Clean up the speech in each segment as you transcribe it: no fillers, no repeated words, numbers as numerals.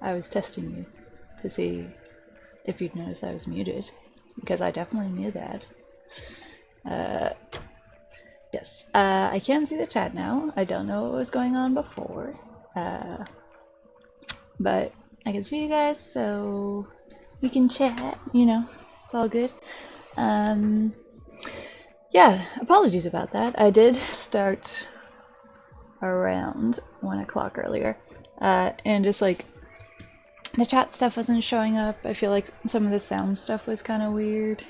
I was testing you to see if you'd notice I was muted, because I definitely knew that. Yes, I can see the chat now. I don't know what was going on before, but I can see you guys, so we can chat, you know, it's all good. Yeah, apologies about that. I did start around 1 o'clock earlier, and just like the chat stuff wasn't showing up. I feel like some of the sound stuff was kind of weird,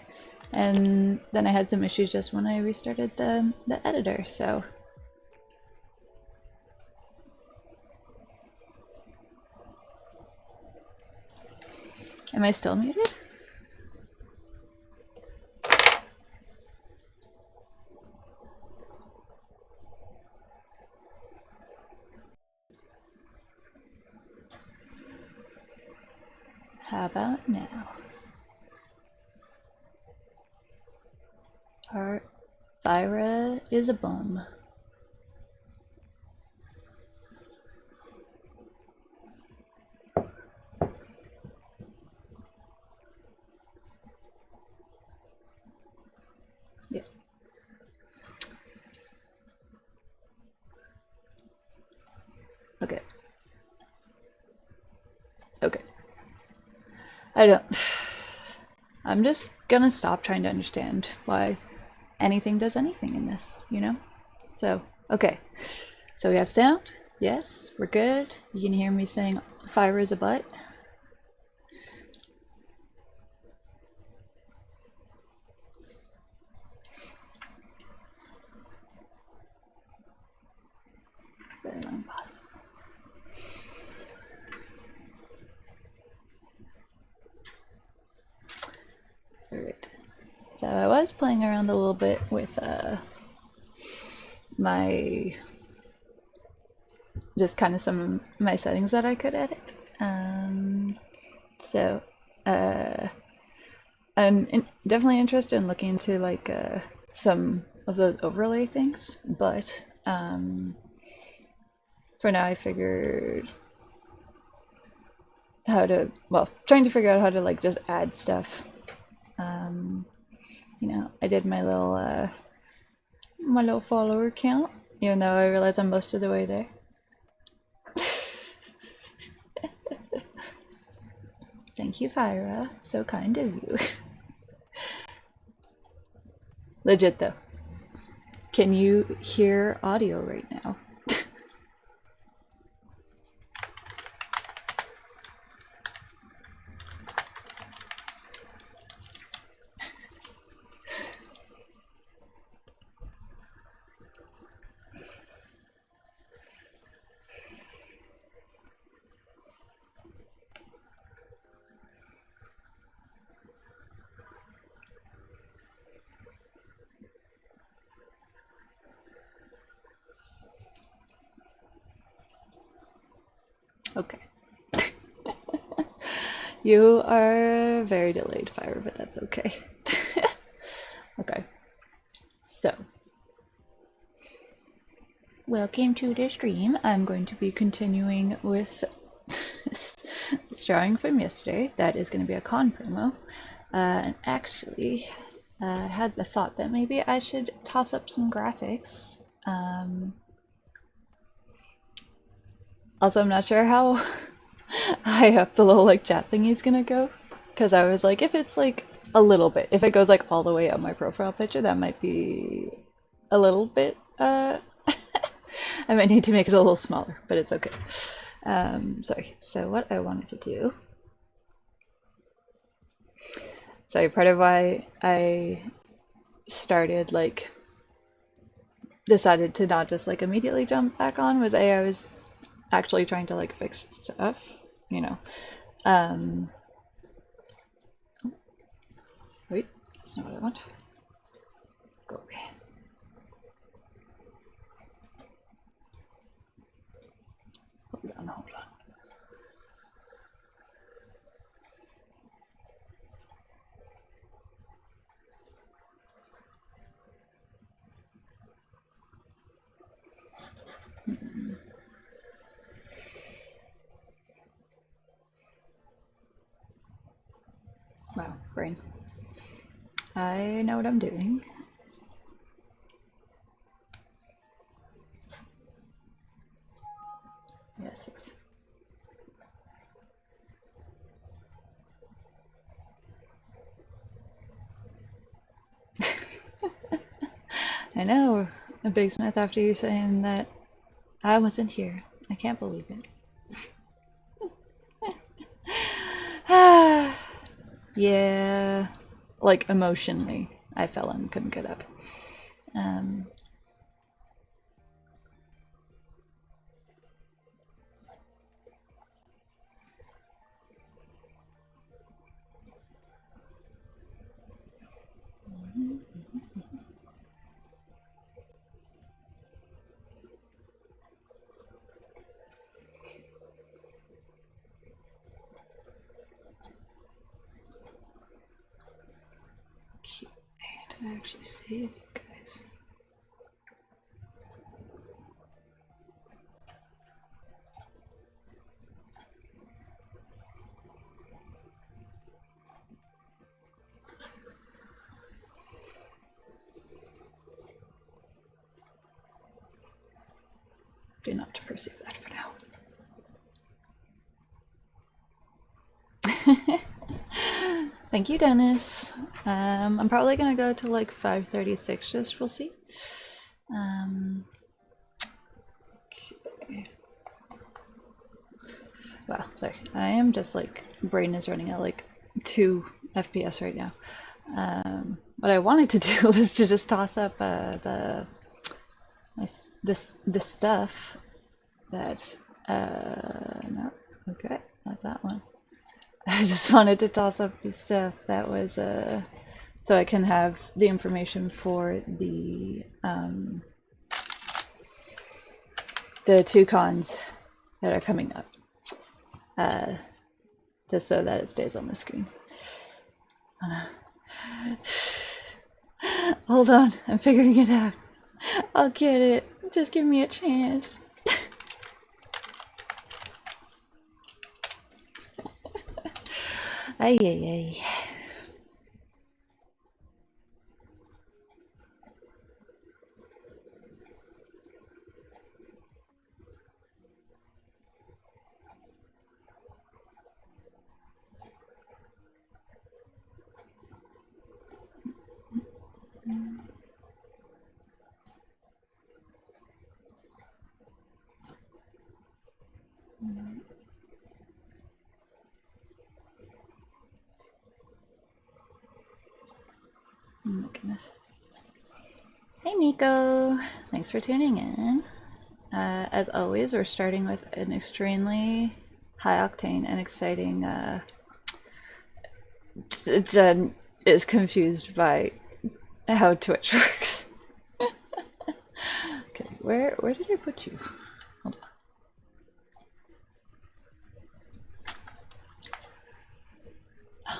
and then I had some issues just when I restarted the editor, so. Am I still muted? How about now? Thyra is a bum. Yeah. Okay. Okay. I'm just gonna stop trying to understand why anything does anything in this, you know? So, okay. So we have sound. Yes, we're good. You can hear me saying fire is a butt. Very long pause. Alright. So I was playing around a little bit with my just kind of some of my settings that I could edit. So I'm definitely interested in looking into like some of those overlay things, but for now I figured trying to figure out how to like just add stuff. You know, I did my little follower count, even though I realize I'm most of the way there. Thank you, Fyra. So kind of you. Legit though. Can you hear audio right now? Okay. You are very delayed, Fire, but that's okay. Okay. So, welcome to the stream. I'm going to be continuing with this drawing from yesterday. That is going to be a con promo. And actually, I had the thought that maybe I should toss up some graphics. Also, I'm not sure how high up the little like chat thingy is gonna go, because I was like, if it's like a little bit, if it goes like all the way up my profile picture, that might be a little bit. I might need to make it a little smaller, but it's okay. Sorry. So what I wanted to do. Sorry, part of why I started like decided to not just like immediately jump back on was I was actually trying to like fix stuff, you know. Wait, that's not what I want. Go away. Hold on, hold on. brain. I know what I'm doing. Yes, yes. I know, a Big Smith, after you saying that I wasn't here. I can't believe it. Yeah, like emotionally, I fell and couldn't get up. Um, okay, did I actually save you guys? Do not pursue that for now. Thank you, Dennis. I'm probably gonna go to like 5:36. Just we'll see. Okay. Wow, sorry. I am just like brain is running at like 2 FPS right now. What I wanted to do was to just toss up this stuff that no, okay, not that one. I just wanted to toss up the stuff that was so I can have the information for the 2 cons that are coming up, just so that it stays on the screen. Hold on, I'm figuring it out. I'll get it. Just give me a chance. Ay, ay, ay. Oh my goodness. Hey Nico, thanks for tuning in. As always, we're starting with an extremely high octane and exciting. Jen is confused by how Twitch works. Okay, where did I put you? Hold on.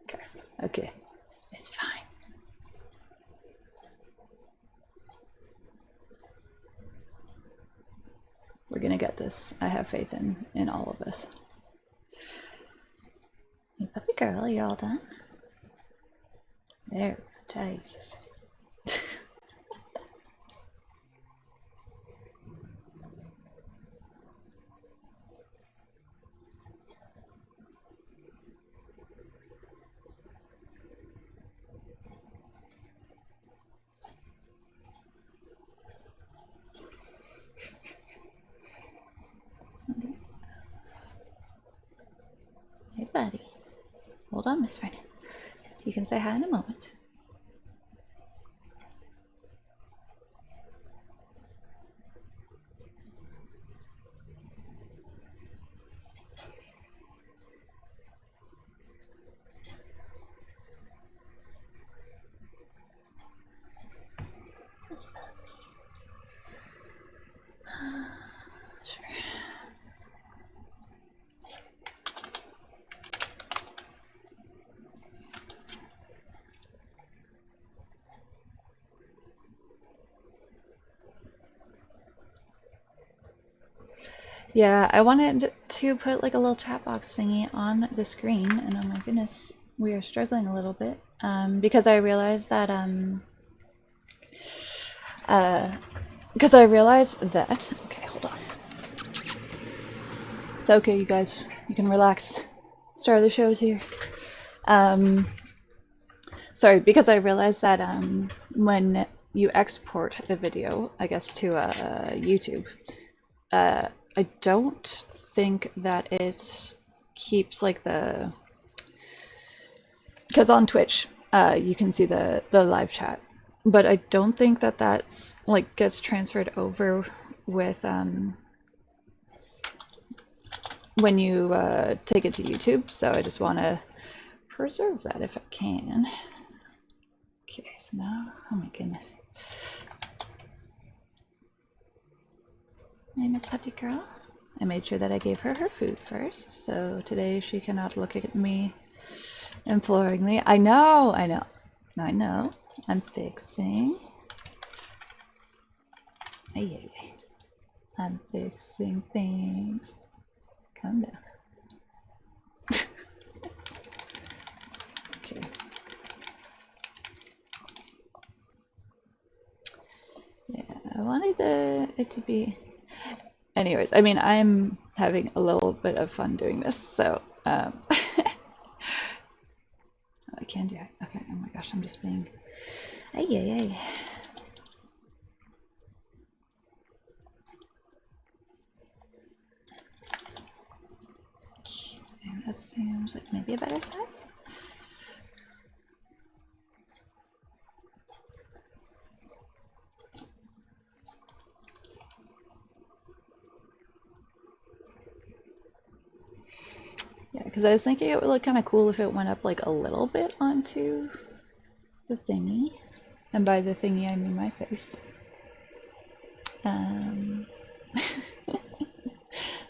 Okay, okay, it's fine. We're gonna get this. I have faith in all of us. Hey, puppy girl, are you all done? There, Jesus. Hey, buddy. Hold on, Miss Vernon. You can say hi in a moment. Miss Puppy. Sure. Yeah, I wanted to put like a little chat box thingy on the screen, and oh my goodness, we are struggling a little bit because I realized that okay, hold on. It's okay, you guys. You can relax. Star of the show's here. Sorry, because I realized that when you export a video, I guess to YouTube, I don't think that it keeps like the, because on Twitch you can see the live chat, but I don't think that that's like gets transferred over with when you take it to YouTube. So I just want to preserve that if I can. Okay, so now, oh my goodness. Name is Puppy Girl. I made sure that I gave her her food first, so today she cannot look at me imploringly. I know. I'm fixing. Ay. I'm fixing things. Calm down. Okay. Yeah, I wanted it to be. Anyways, I mean, I'm having a little bit of fun doing this, so I can do it. Okay, oh my gosh, I'm just being. Ay. Okay, that seems like maybe a better size. Yeah, because I was thinking it would look kind of cool if it went up like a little bit onto the thingy. And by the thingy, I mean my face.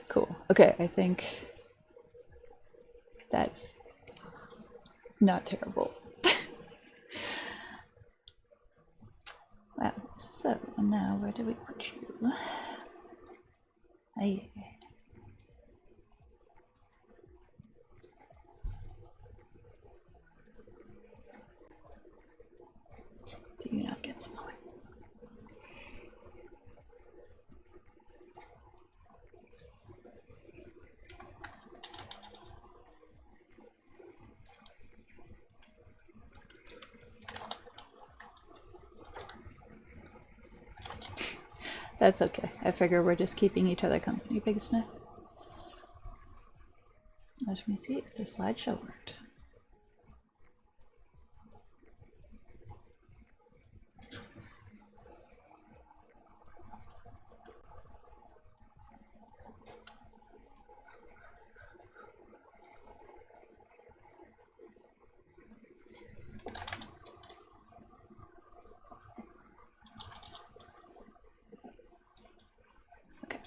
Cool. Okay, I think that's not terrible. Wow. So, now where do we put you? Aye. Do you not get smaller? That's okay. I figure we're just keeping each other company, Big Smith. Let me see if the slideshow worked. Okay.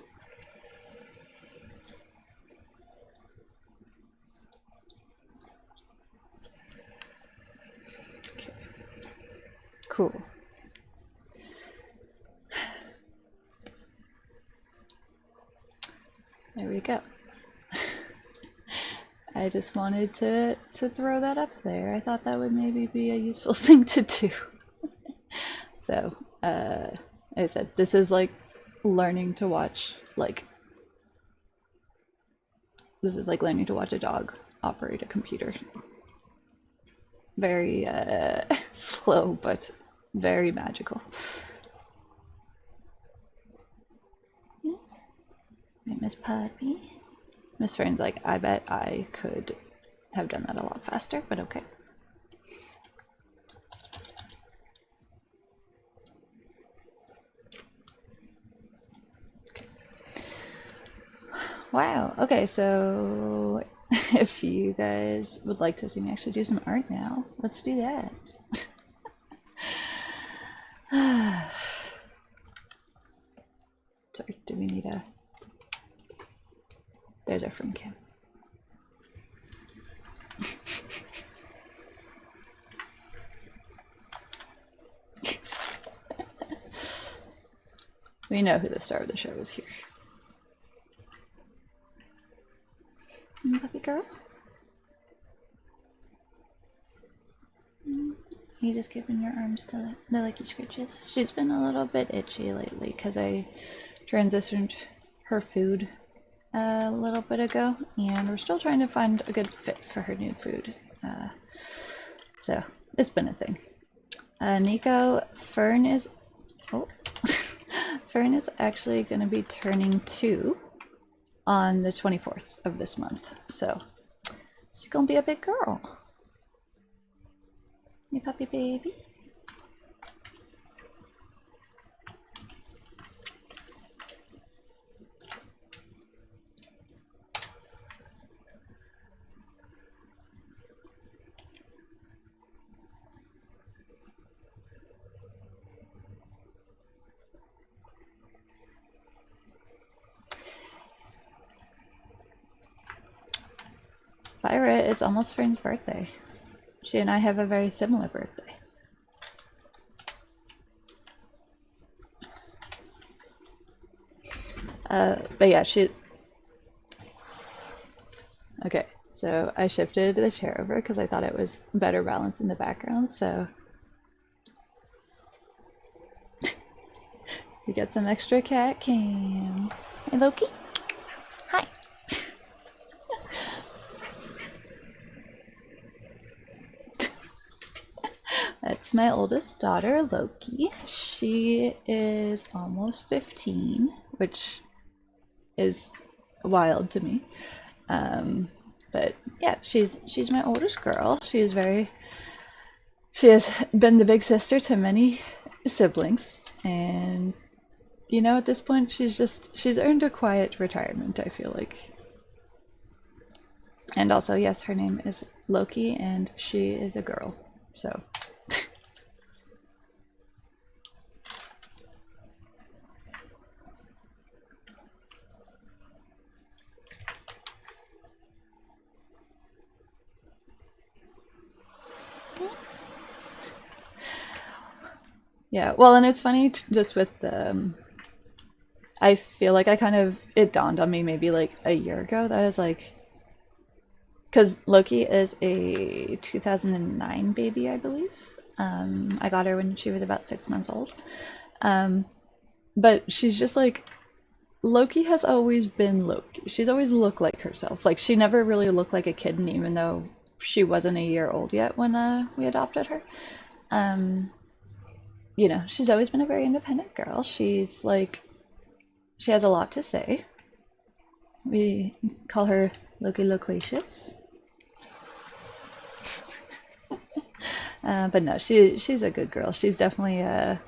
Okay. Cool. There we go. I just wanted to throw that up there. I thought that would maybe be a useful thing to do. So, like I said, this is like learning to watch, like, this is like learning to watch a dog operate a computer. Very slow, but very magical. Yeah. Right, Miss Puppy. Miss Fern's like, I bet I could have done that a lot faster, but okay. Wow, okay, so if you guys would like to see me actually do some art now, let's do that. Sorry, do we need a... There's our frame cam. We know who the star of the show is here. Puppy girl? You just giving your arms to the licky scritches? She's been a little bit itchy lately because I transitioned her food a little bit ago, and we're still trying to find a good fit for her new food. So it's been a thing. Nico, Fern is, oh, Fern is actually going to be turning 2 on the 24th of this month, so she's gonna be a big girl. Hey, puppy baby. Fyra, it's almost Fern's birthday. She and I have a very similar birthday. But yeah, okay, so I shifted the chair over because I thought it was better balanced in the background, so you get some extra cat cam. Hey, Loki. Hi. That's my oldest daughter, Loki. She is almost 15, which is wild to me. But yeah, she's my oldest girl. She has been the big sister to many siblings, and you know, at this point she's earned a quiet retirement, I feel like. And also, yes, her name is Loki, and she is a girl, so. Yeah, well, and it's funny just with the, I feel like it dawned on me maybe like a year ago that I was like, because Loki is a 2009 baby, I believe. I got her when she was about 6 months old. But she's just like, Loki has always been Loki. She's always looked like herself. Like, she never really looked like a kitten, even though she wasn't a year old yet when we adopted her. You know, she's always been a very independent girl. She's like, she has a lot to say. We call her Loki Loquacious. But no, she's a good girl. She's definitely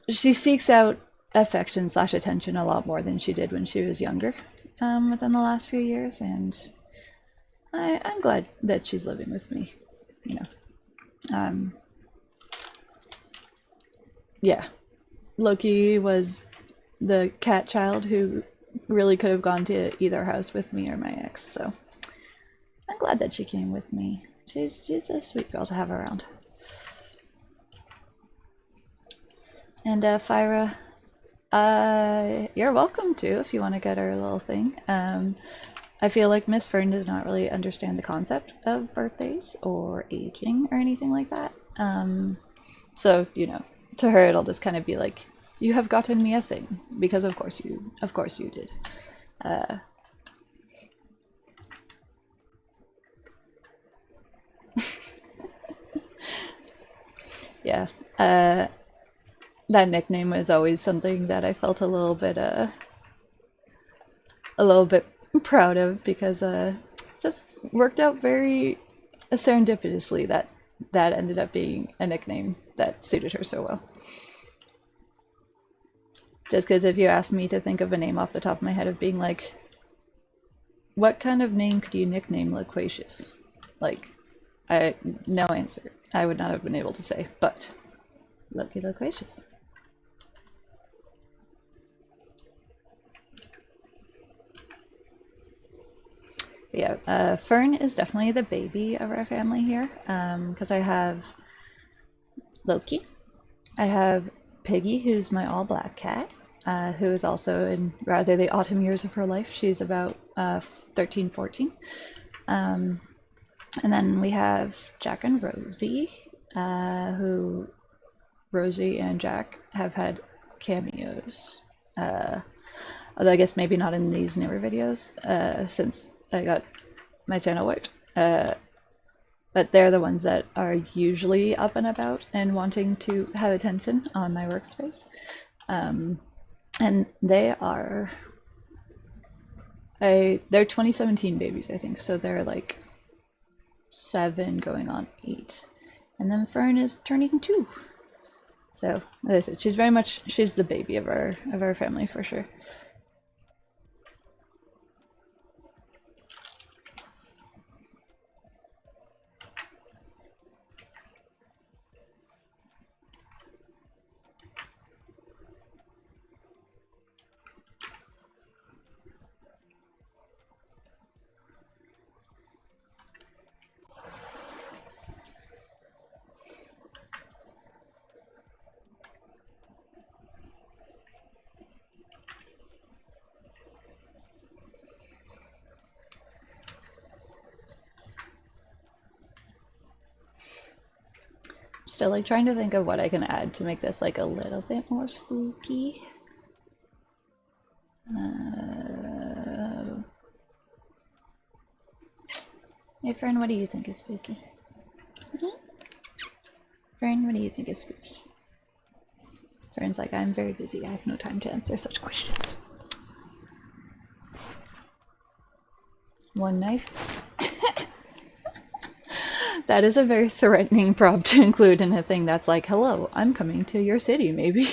she seeks out affection / attention a lot more than she did when she was younger, within the last few years, and I'm glad that she's living with me, you know. Yeah, Loki was the cat child who really could have gone to either house with me or my ex, so I'm glad that she came with me. She's a sweet girl to have around. And Fyra, you're welcome to if you want to get her a little thing. I feel like Miss Fern does not really understand the concept of birthdays or aging or anything like that. So, you know, to her it'll just kind of be like, you have gotten me a thing, because of course you did. Yeah. That nickname was always something that I felt a little bit proud of, because just worked out very serendipitously that that ended up being a nickname that suited her so well. Just because if you asked me to think of a name off the top of my head of being like, what kind of name could you nickname Loquacious? Like, no answer. I would not have been able to say, but Loki Loquacious. Yeah, Fern is definitely the baby of our family here, because I have Loki, I have Piggy, who's my all-black cat, who is also in rather the autumn years of her life. She's about 13, 14. And then we have Jack and Rosie, who Rosie and Jack have had cameos. Although I guess maybe not in these newer videos, since I got my channel wiped. But they're the ones that are usually up and about and wanting to have attention on my workspace. And they are they're 2017 babies, I think, so they're like 7 going on 8. And then Fern is turning 2. So, as I said, she's the baby of our family for sure. Still like trying to think of what I can add to make this like a little bit more spooky. Hey Fern, what do you think is spooky? Fern, what do you think is spooky? Fern's like, I'm very busy. I have no time to answer such questions. One knife. That is a very threatening prompt to include in a thing that's like, hello, I'm coming to your city, maybe.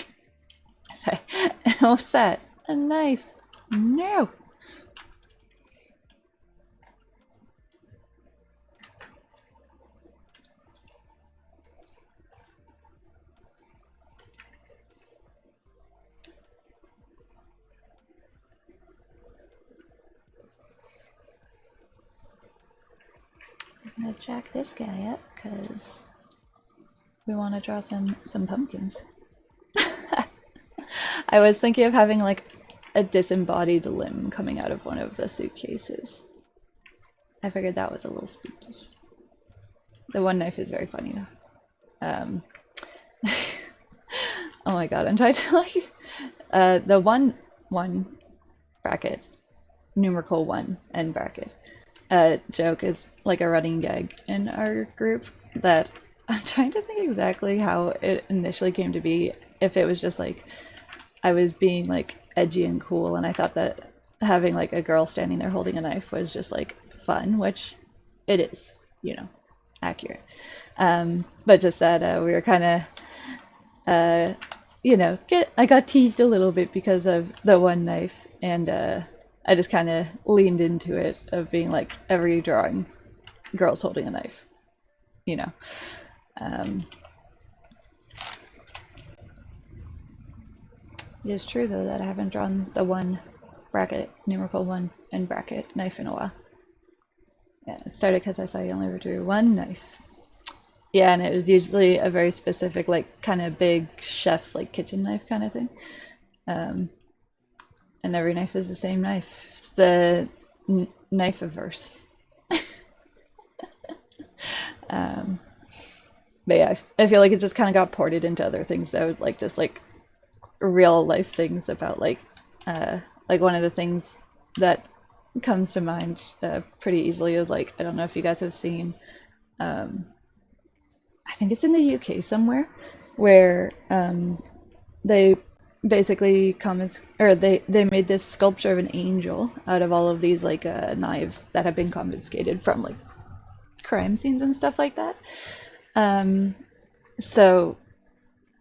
What's that? A knife. No. I'm gonna jack this guy up because we want to draw some pumpkins. I was thinking of having like a disembodied limb coming out of one of the suitcases. I figured that was a little spooky. The one knife is very funny though. Oh my god, I'm trying to like the one bracket numerical 1 end bracket joke is like a running gag in our group that I'm trying to think exactly how it initially came to be. If it was just like I was being like edgy and cool and I thought that having like a girl standing there holding a knife was just like fun, which it is, you know, accurate. But just that we were kind of you know, I got teased a little bit because of the one knife, and I just kind of leaned into it of being like every drawing, girls holding a knife, you know. It is true though that I haven't drawn the one bracket, numerical 1 and bracket knife in a while. Yeah, it started because I saw you only drew one knife. Yeah, and it was usually a very specific, like, kind of big chef's, like, kitchen knife kind of thing. And every knife is the same knife. It's the knife-averse. But yeah, I feel like it just kind of got ported into other things though, like just like real life things about like one of the things that comes to mind pretty easily is like, I don't know if you guys have seen, I think it's in the UK somewhere, where they basically they made this sculpture of an angel out of all of these like knives that have been confiscated from like crime scenes and stuff like that. So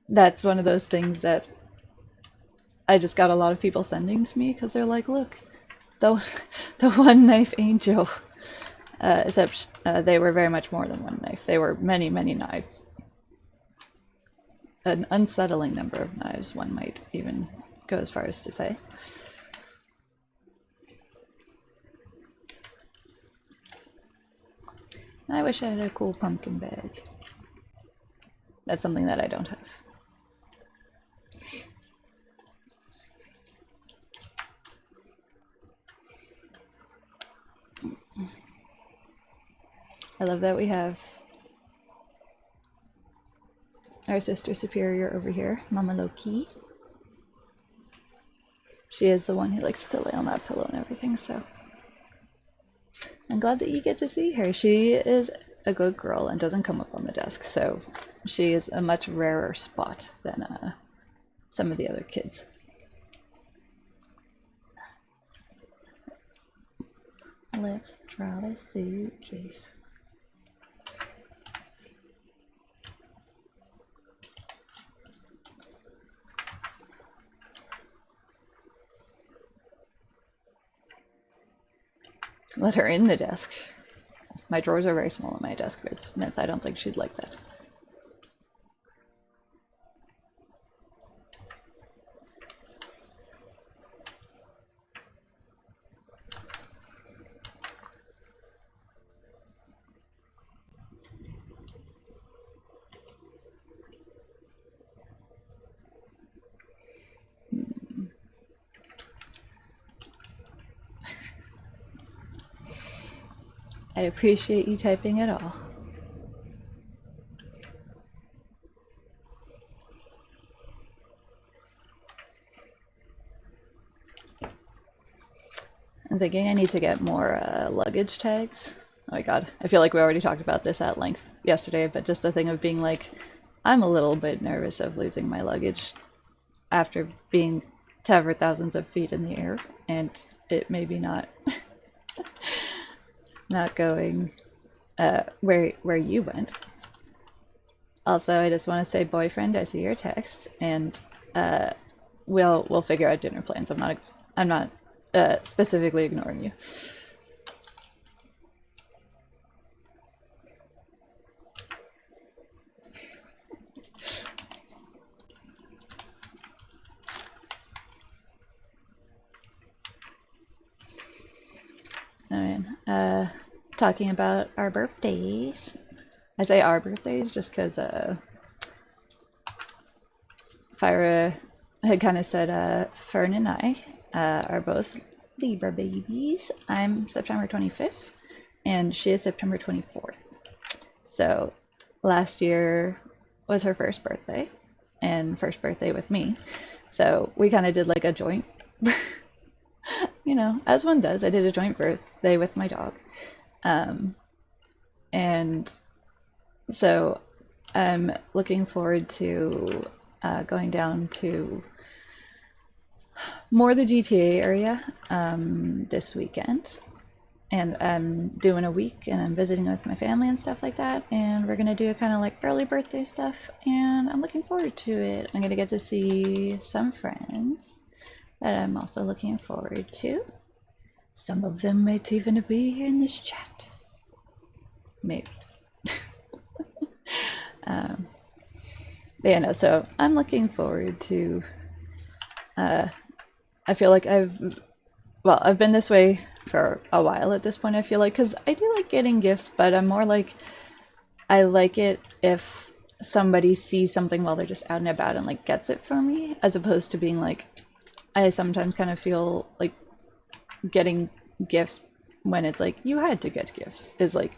that's one of those things that I just got a lot of people sending to me because they're like, look, the one knife angel. Except they were very much more than one knife. They were many, many knives. An unsettling number of knives, one might even go as far as to say. I wish I had a cool pumpkin bag. That's something that I don't have. I love that we have our sister superior over here, Mama Loki. She is the one who likes to lay on that pillow and everything, so I'm glad that you get to see her. She is a good girl and doesn't come up on the desk, so she is a much rarer spot than some of the other kids. Let's draw the suitcase. Let her in the desk. My drawers are very small on my desk, but Smith, I don't think she'd like that. I appreciate you typing it all. I'm thinking I need to get more luggage tags. Oh my god, I feel like we already talked about this at length yesterday, but just the thing of being like, I'm a little bit nervous of losing my luggage after being several thousands of feet in the air, and it maybe not not going where you went. Also, I just want to say, boyfriend, I see your text, and we'll figure out dinner plans. I'm not specifically ignoring you. Alright, talking about our birthdays. I say our birthdays just because Fyra had kind of said Fern and I are both Libra babies. I'm September 25th, and she is September 24th. So last year was her first birthday, and first birthday with me. So we kind of did like a joint, you know, as one does. I did a joint birthday with my dog. And so I'm looking forward to going down to more the GTA area this weekend. And I'm doing a week and I'm visiting with my family and stuff like that. And we're going to do kind of like early birthday stuff. And I'm looking forward to it. I'm going to get to see some friends that I'm also looking forward to. Some of them might even be here in this chat. Maybe. But yeah, no, so I'm looking forward to, I feel like I've been this way for a while at this point, I feel like, because I do like getting gifts, but I'm more like, I like it if somebody sees something while they're just out and about and like gets it for me, as opposed to being like, I sometimes kind of feel like getting gifts when it's like, you had to get gifts, is like,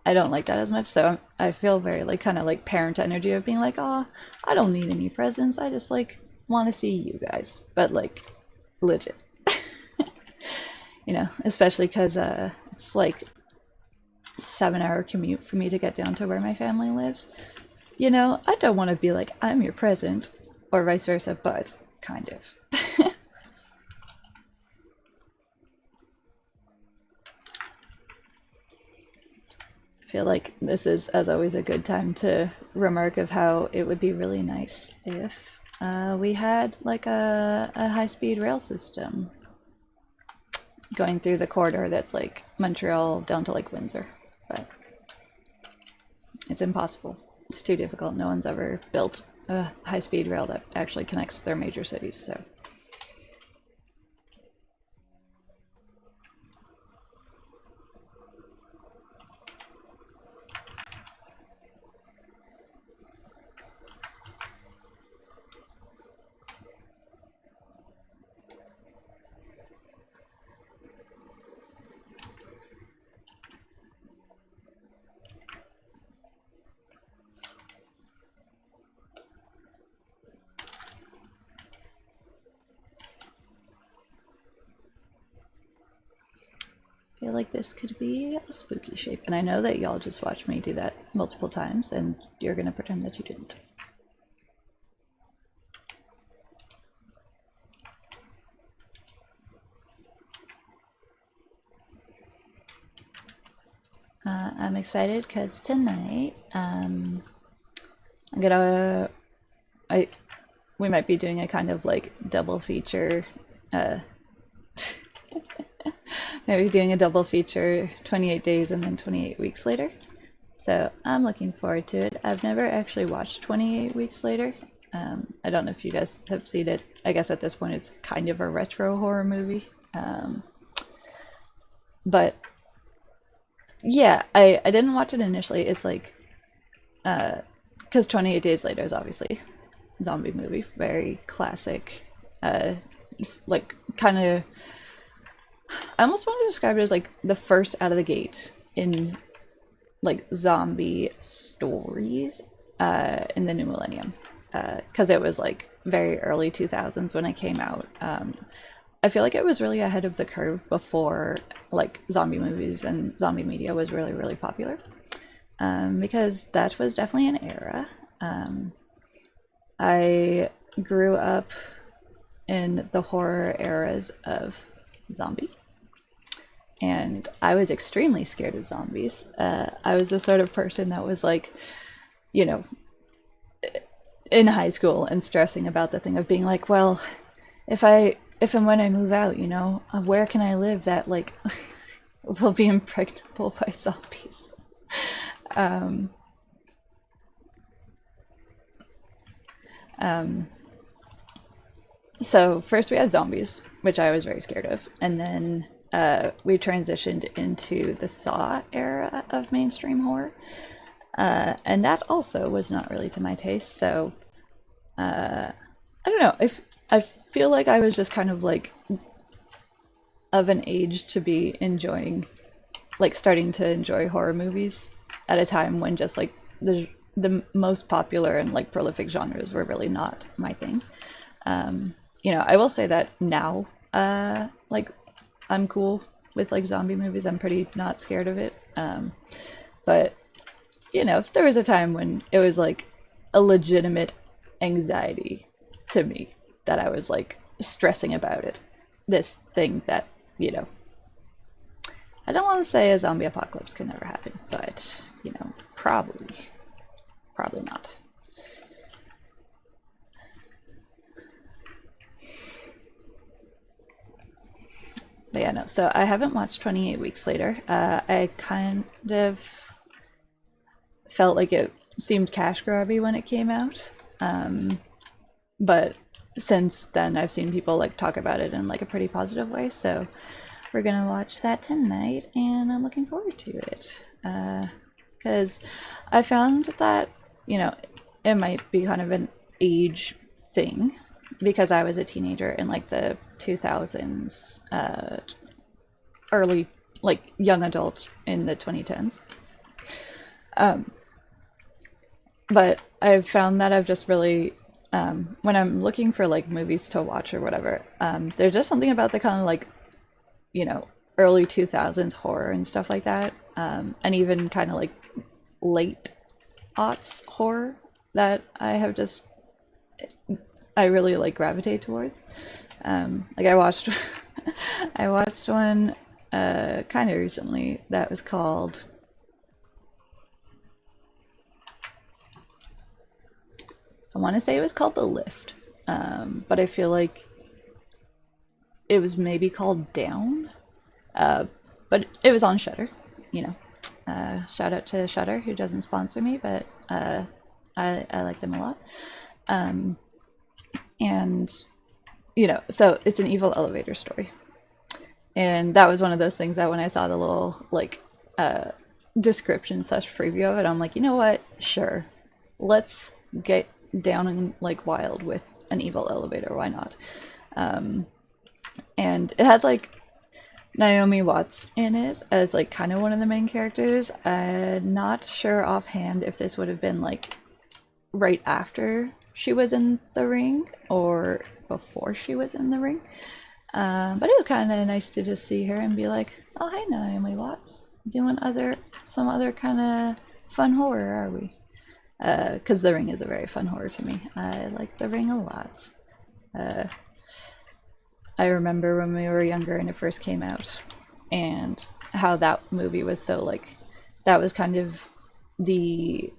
I don't like that as much, so I feel very like kind of like parent energy of being like, oh, I don't need any presents, I just like want to see you guys, but like legit. You know, especially because it's like 7-hour commute for me to get down to where my family lives. You know, I don't want to be like, I'm your present, or vice versa, but kind of. I feel like this is, as always, a good time to remark of how it would be really nice if we had like a high-speed rail system going through the corridor that's like Montreal down to like Windsor, but it's impossible. It's too difficult. No one's ever built a high-speed rail that actually connects their major cities, so. feel like this could be a spooky shape. And I know that y'all just watched me do that multiple times, and you're gonna pretend that you didn't. I'm excited because tonight we might be doing a kind of like double feature. Maybe doing a double feature 28 days and then 28 weeks later. So I'm looking forward to it. I've never actually watched 28 weeks later. I don't know if you guys have seen it. I guess at this point it's kind of a retro horror movie. But yeah, I didn't watch it initially. It's like, because 28 Days Later is obviously a zombie movie, very classic, like kind of, I almost want to describe it as like the first out of the gate in like zombie stories in the new millennium, because it was like very early 2000s when it came out. I feel like it was really ahead of the curve before like zombie movies and zombie media was really, really popular, because that was definitely an era. I grew up in the horror eras of zombie, and I was extremely scared of zombies. I was the sort of person that was like, you know, in high school and stressing about the thing of being like, well, if and when I move out, where can I live that like will be impregnable by zombies? Um, so first we had zombies, which I was very scared of, and then we transitioned into the Saw era of mainstream horror, and that also was not really to my taste. So I don't know if I feel like I was just kind of like of an age to be enjoying, like starting to enjoy horror movies at a time when just like the most popular and like prolific genres were really not my thing. I will say that now, like I'm cool with like zombie movies. I'm pretty not scared of it. But there was a time when it was like a legitimate anxiety to me that I was like stressing about it. This thing that, I don't want to say a zombie apocalypse could never happen, but, probably not. But yeah, no. So I haven't watched 28 Weeks Later. I kind of felt like it seemed cash grabby when it came out. But since then, I've seen people like talk about it in like a pretty positive way. So we're gonna watch that tonight, and I'm looking forward to it. Because I found that, it might be kind of an age thing because I was a teenager in like the 2000s, early, like young adult in the 2010s. But I've found that I've just really, when I'm looking for like movies to watch or whatever, there's just something about the kind of like, early 2000s horror and stuff like that, and even kind of like late aughts horror that I really like gravitate towards. Like I watched, I watched one kind of recently that was called, I want to say it was called The Lift, but I feel like it was maybe called Down, but it was on Shudder, you know. Shout out to Shudder, who doesn't sponsor me, but I like them a lot. And, so it's an evil elevator story. And that was one of those things that when I saw the little, like, description slash preview of it, I'm like, you know what? Sure. Let's get down and, like, wild with an evil elevator. Why not? And it has, like, Naomi Watts in it as, like, kind of one of the main characters. Not sure offhand if this would have been, like, right after she was in The Ring or before she was in The Ring. But it was kind of nice to just see her and be like, oh, hey, Naomi Watts, doing some other kind of fun horror, are we? Because The Ring is a very fun horror to me. I like The Ring a lot. Uh, I remember when we were younger and it first came out, and how that movie was so like, that was kind of the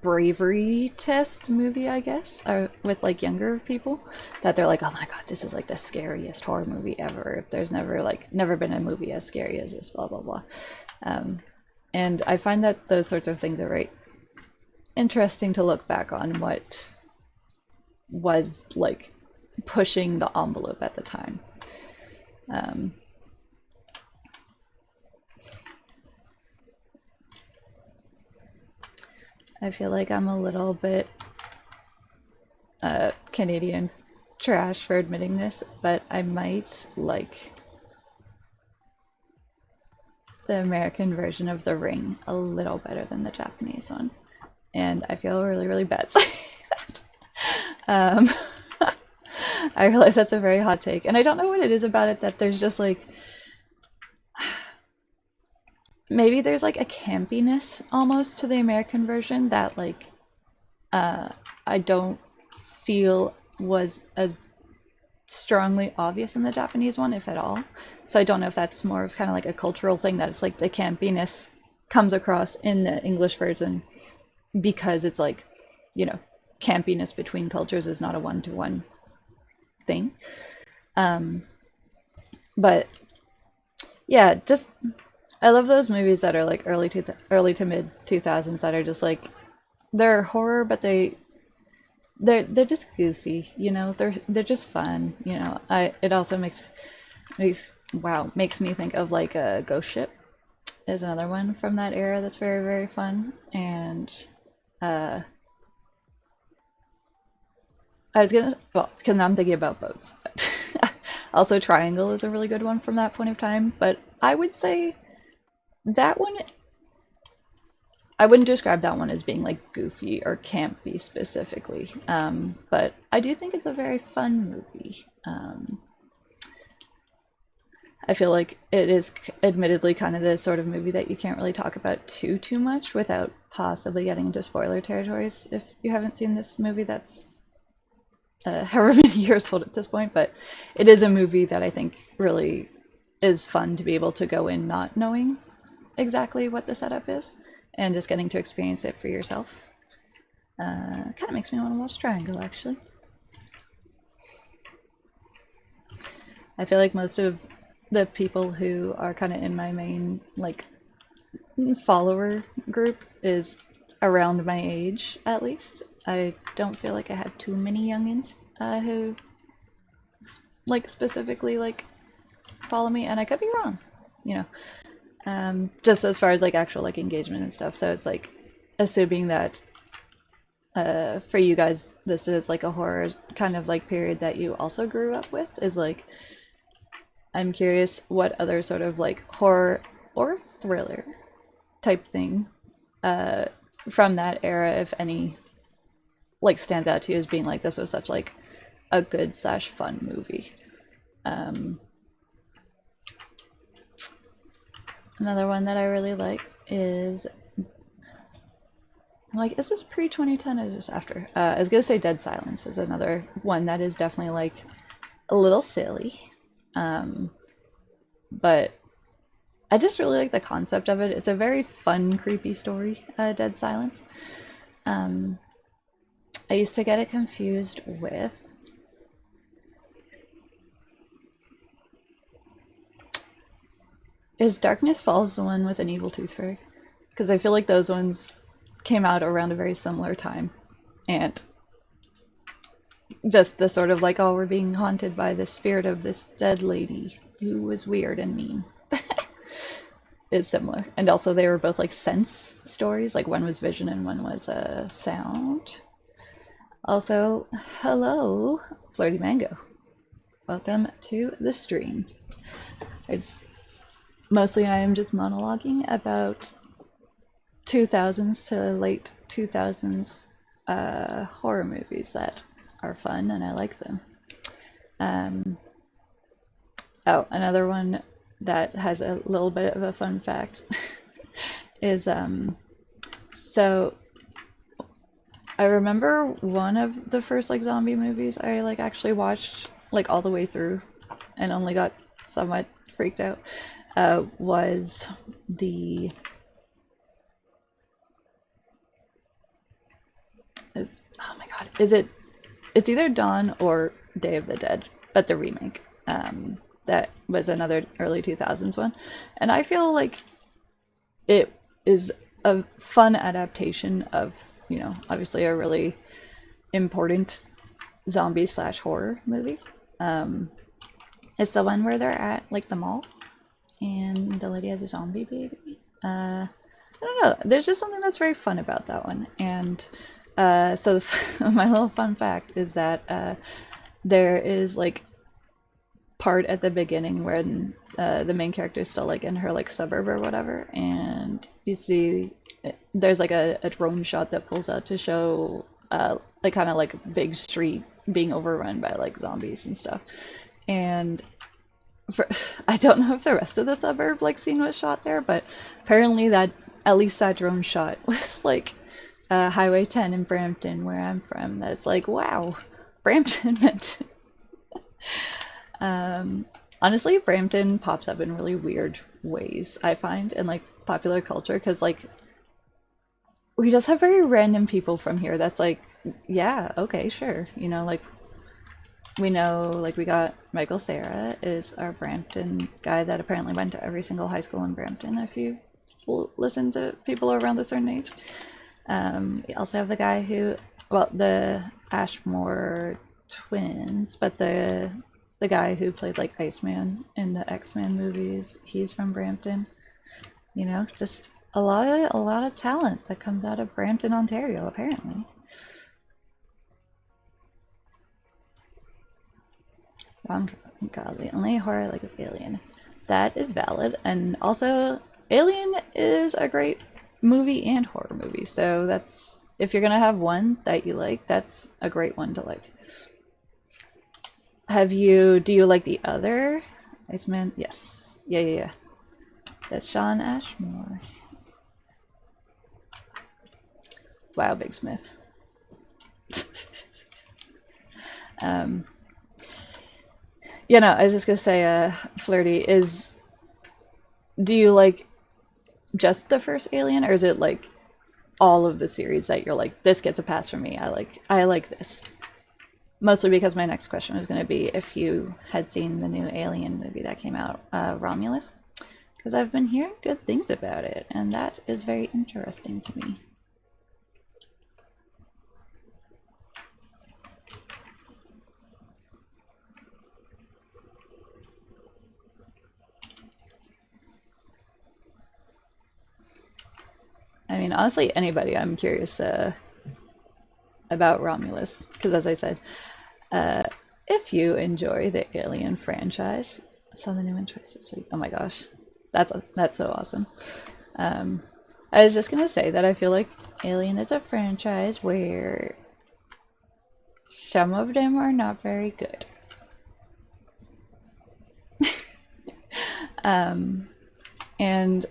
bravery test movie, I guess, with like younger people, that they're like, oh my god, this is like the scariest horror movie ever. There's never been a movie as scary as this, blah blah blah. Um, and I find that those sorts of things are very interesting to look back on what was like pushing the envelope at the time. Um, I feel like I'm a little bit Canadian trash for admitting this, but I might like the American version of The Ring a little better than the Japanese one. And I feel really, really bad saying that. Um, I realize that's a very hot take, and I don't know what it is about it that there's just like, maybe there's like a campiness almost to the American version that like uh, I don't feel was as strongly obvious in the Japanese one, if at all. So I don't know if that's more of kind of like a cultural thing, that it's like the campiness comes across in the English version because it's like, you know, campiness between cultures is not a one-to-one thing. Um, but yeah, just I love those movies that are like early to mid 2000s that are just like, they're horror, but they're just goofy, you know. They're just fun, you know. I It also makes me think of like a Ghost Ship is another one from that era that's very, very fun. And uh, I was gonna, well, because now I'm thinking about boats. Also, Triangle is a really good one from that point of time, but I would say that one, I wouldn't describe that one as being like goofy or campy specifically, but I do think it's a very fun movie. I feel like it is admittedly kind of the sort of movie that you can't really talk about too much without possibly getting into spoiler territories if you haven't seen this movie that's however many years old at this point. But it is a movie that I think really is fun to be able to go in not knowing exactly what the setup is and just getting to experience it for yourself. Kind of makes me want to watch Triangle, actually. I feel like most of the people who are kind of in my main like follower group is around my age, at least. I don't feel like I have too many youngins who like specifically like follow me, and I could be wrong, you know. Just as far as like actual like engagement and stuff. So it's like assuming that for you guys this is like a horror kind of like period that you also grew up with, is like, I'm curious what other sort of like horror or thriller type thing uh, from that era, if any, like stands out to you as being like, this was such like a good slash fun movie. Um, Another one that I really like is, like, is this pre 2010 or just after? I was gonna say Dead Silence is another one that is definitely like a little silly, um, but I just really like the concept of it. It's a very fun, creepy story, Dead Silence. Um, I used to get it confused with, is Darkness Falls the one with an evil tooth fairy? Because I feel like those ones came out around a very similar time. And just the sort of like, oh, we're being haunted by the spirit of this dead lady who was weird and mean is similar. And also they were both like sense stories, like one was vision and one was sound. Also, hello, Flirty Mango. Welcome to the stream. It's mostly I am just monologuing about 2000s to late 2000s horror movies that are fun and I like them. Oh, another one that has a little bit of a fun fact is so I remember one of the first like zombie movies I like actually watched like all the way through and only got somewhat freaked out was the oh my god, it's either Dawn or Day of the Dead, but the remake. That was another early 2000s one. And I feel like it is a fun adaptation of, obviously a really important zombie slash horror movie. Um, it's the one where they're at like the mall and the lady has a zombie baby. I don't know. There's just something that's very fun about that one. And so my little fun fact is that there is like part at the beginning when the main character is still like in her like suburb or whatever, and you see there's like a drone shot that pulls out to show like kind of like big street being overrun by like zombies and stuff. And for, I don't know if the rest of the suburb like scene was shot there, but apparently that at least that drone shot was like Highway 10 in Brampton, where I'm from. That's like, wow, Brampton mentioned. Honestly, Brampton pops up in really weird ways, I find, in like popular culture, because like we just have very random people from here that's like, yeah, okay, sure. Like we know, like we got Michael Cera is our Brampton guy that apparently went to every single high school in Brampton, if you listen to people around a certain age. We also have the guy who, well, the Ashmore twins, but the guy who played like Iceman in the X-Men movies, he's from Brampton. Just a lot of talent that comes out of Brampton, Ontario, apparently. Wrong. God, the only horror I like is Alien. That is valid, and also Alien is a great movie and horror movie. So that's if you're gonna have one that you like, that's a great one to like. Do you like the other Iceman? Yes. Yeah, yeah, yeah. That's Sean Ashmore. Wow, Big Smith. um, I was just gonna say, Flirty, do you like just the first Alien, or is it like all of the series that you're like, this gets a pass from me, I like this? Mostly because my next question was going to be if you had seen the new Alien movie that came out, Romulus, because I've been hearing good things about it, and that is very interesting to me. I mean, honestly, anybody, I'm curious about Romulus, because as I said, if you enjoy the Alien franchise, I saw the new one twice this week. Oh my gosh, that's so awesome. I was just gonna say that I feel like Alien is a franchise where some of them are not very good. And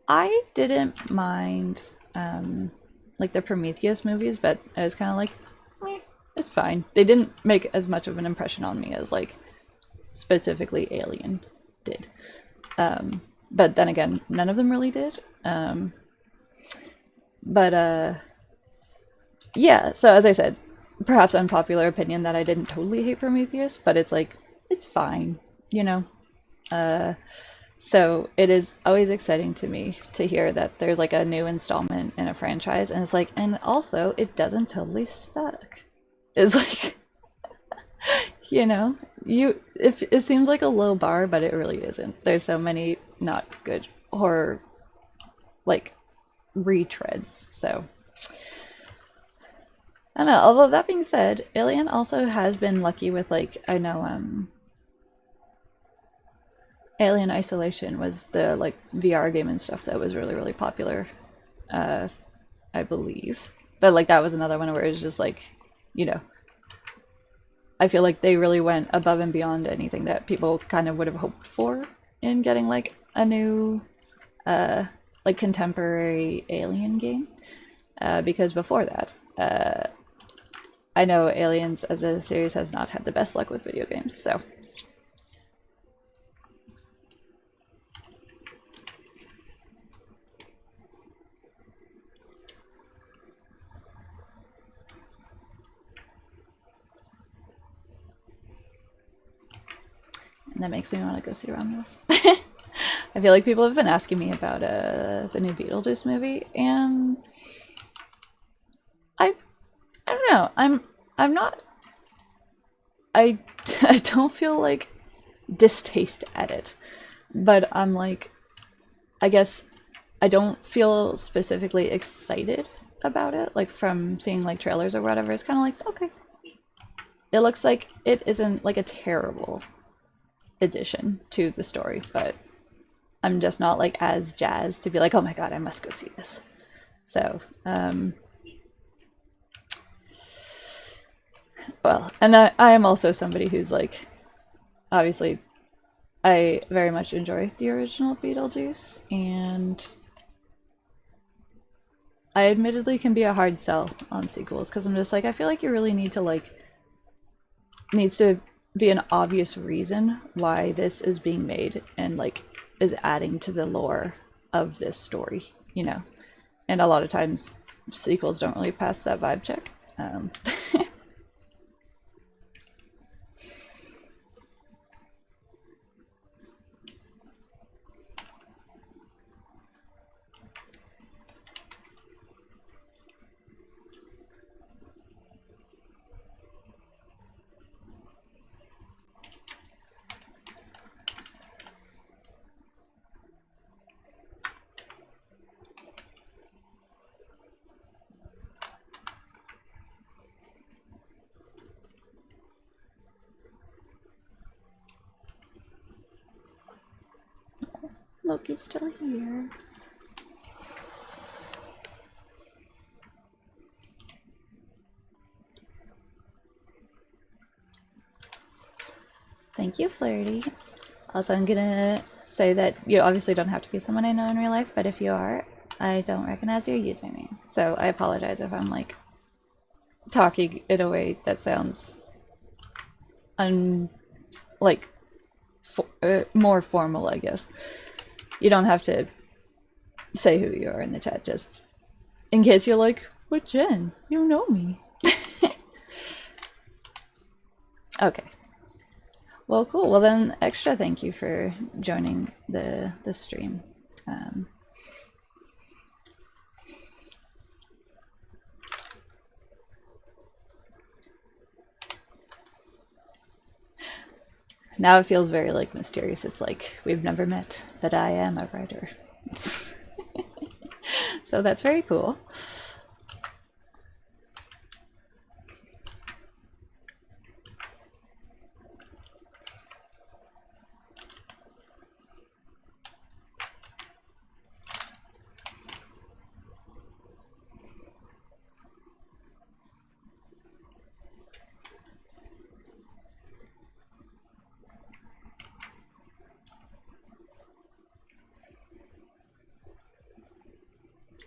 I didn't mind like the Prometheus movies, but I was kind of like, it's fine. They didn't make as much of an impression on me as like specifically Alien did. But then again, none of them really did. But yeah, so as I said, perhaps unpopular opinion that I didn't totally hate Prometheus, but it's like, it's fine, you know? So it is always exciting to me to hear that there's like a new installment in a franchise, and it's like, and also it doesn't totally suck. It's like, it seems like a low bar, but it really isn't. There's so many not good horror like retreads. So I don't know. Although that being said, Alien also has been lucky with like, I know Alien Isolation was the like VR game and stuff that was really, really popular, I believe. But like that was another one where it was just like, you know, I feel like they really went above and beyond anything that people kind of would have hoped for in getting like a new like contemporary Alien game. Because before that, I know Aliens as a series has not had the best luck with video games, so. And that makes me want to go see Romulus. I feel like people have been asking me about the new Beetlejuice movie, and I I don't know. I'm not I I don't feel like distaste at it, but I'm like I guess I don't feel specifically excited about it, like from seeing like trailers or whatever. It's kind of like, okay, it looks like it isn't like a terrible addition to the story, but I'm just not like as jazzed to be like, oh my god, I must go see this. So, well, and I am also somebody who's like, obviously, I very much enjoy the original Beetlejuice, and I admittedly can be a hard sell on sequels because I'm just like, I feel like you really need to like, needs to be an obvious reason why this is being made and like is adding to the lore of this story, you know? And a lot of times sequels don't really pass that vibe check. Loki's still here. Thank you, Flirty. Also, I'm gonna say that you obviously don't have to be someone I know in real life, but if you are, I don't recognize your username. So I apologize if I'm like talking in a way that sounds like more formal, I guess. You don't have to say who you are in the chat, just in case you're like, what Jen? You know me. Okay. Well, cool. Well, then, extra thank you for joining the stream. Now it feels very like mysterious. It's like we've never met, but I am a writer. So that's very cool.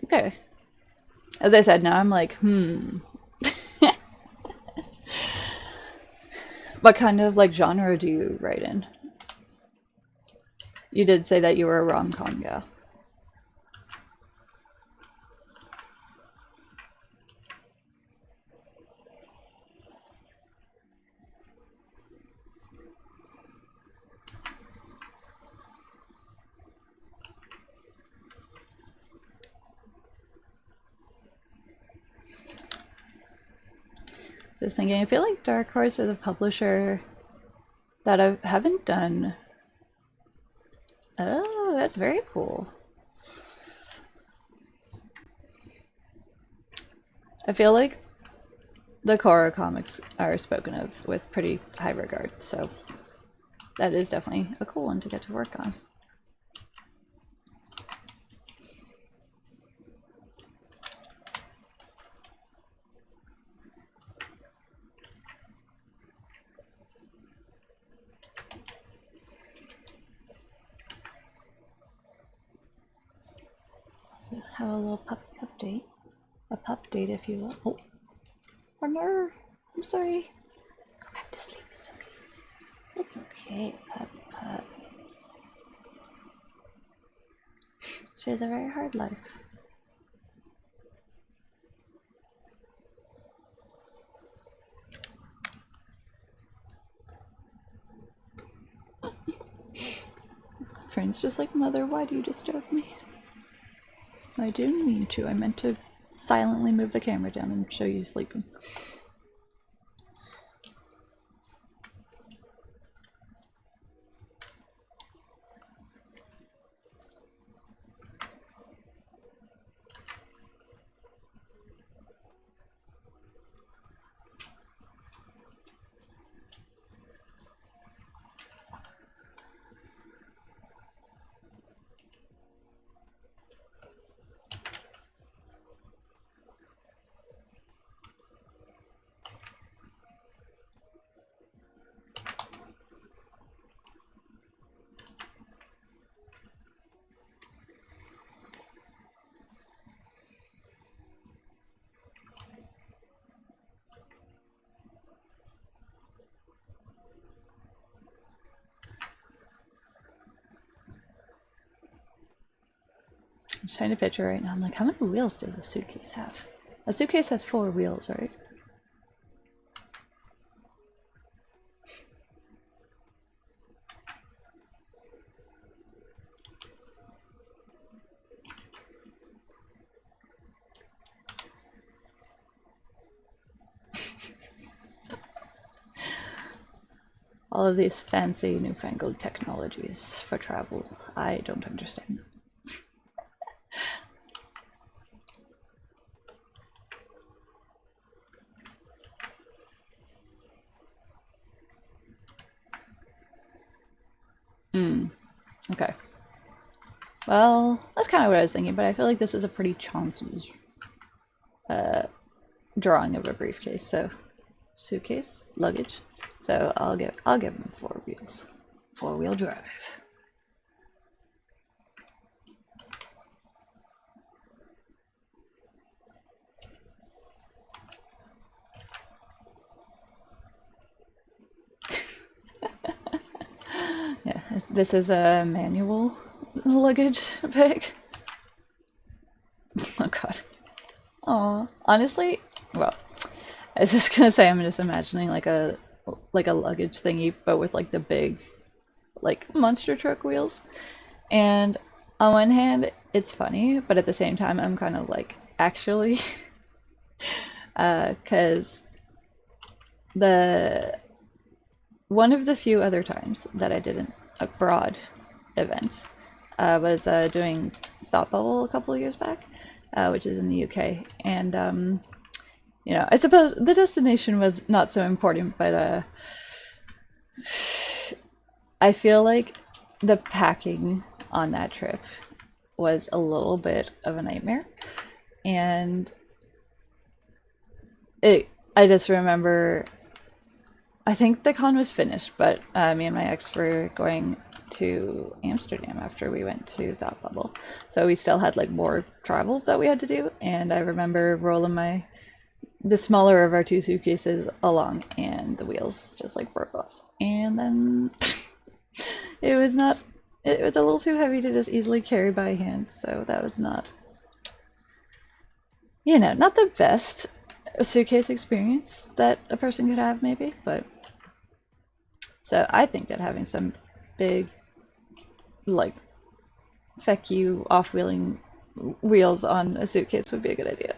Okay. As I said, now I'm like, what kind of like genre do you write in? You did say that you were a rom-com gal. Just thinking, I feel like Dark Horse is a publisher that I haven't done. Oh, that's very cool. I feel like the Korra comics are spoken of with pretty high regard, so that is definitely a cool one to get to work on. So have a little pup update. A pup date, if you will. Oh, partner! I'm sorry. Go back to sleep. It's okay. It's okay, pup. She has a very hard life. Friend's just like, Mother, why do you disturb me? I didn't mean to. I meant to silently move the camera down and show you sleeping. I'm trying to picture right now. I'm like, how many wheels does a suitcase have? A suitcase has 4 wheels, right? All of these fancy newfangled technologies for travel, I don't understand. Okay. Well, that's kind of what I was thinking, but I feel like this is a pretty chunky drawing of a briefcase. So, suitcase, luggage. So I'll give them 4 wheels. 4-wheel drive. Yeah, this is a manual luggage bag. Oh god. Aw. Honestly, well, I was just gonna say I'm just imagining like a luggage thingy, but with like the big like monster truck wheels. And on one hand, it's funny, but at the same time, I'm kind of like, actually, because one of the few other times that I did an abroad event was doing Thought Bubble a couple of years back, which is in the UK, and you know, I suppose the destination was not so important, but I feel like the packing on that trip was a little bit of a nightmare, and I just remember, I think the con was finished, but me and my ex were going to Amsterdam after we went to Thought Bubble, so we still had like more travel that we had to do, and I remember rolling the smaller of our 2 suitcases along, and the wheels just like broke off, and then it was a little too heavy to just easily carry by hand, so that was not, you know, not the best suitcase experience that a person could have, maybe, but so I think that having some big, like, feck you off-wheeling wheels on a suitcase would be a good idea.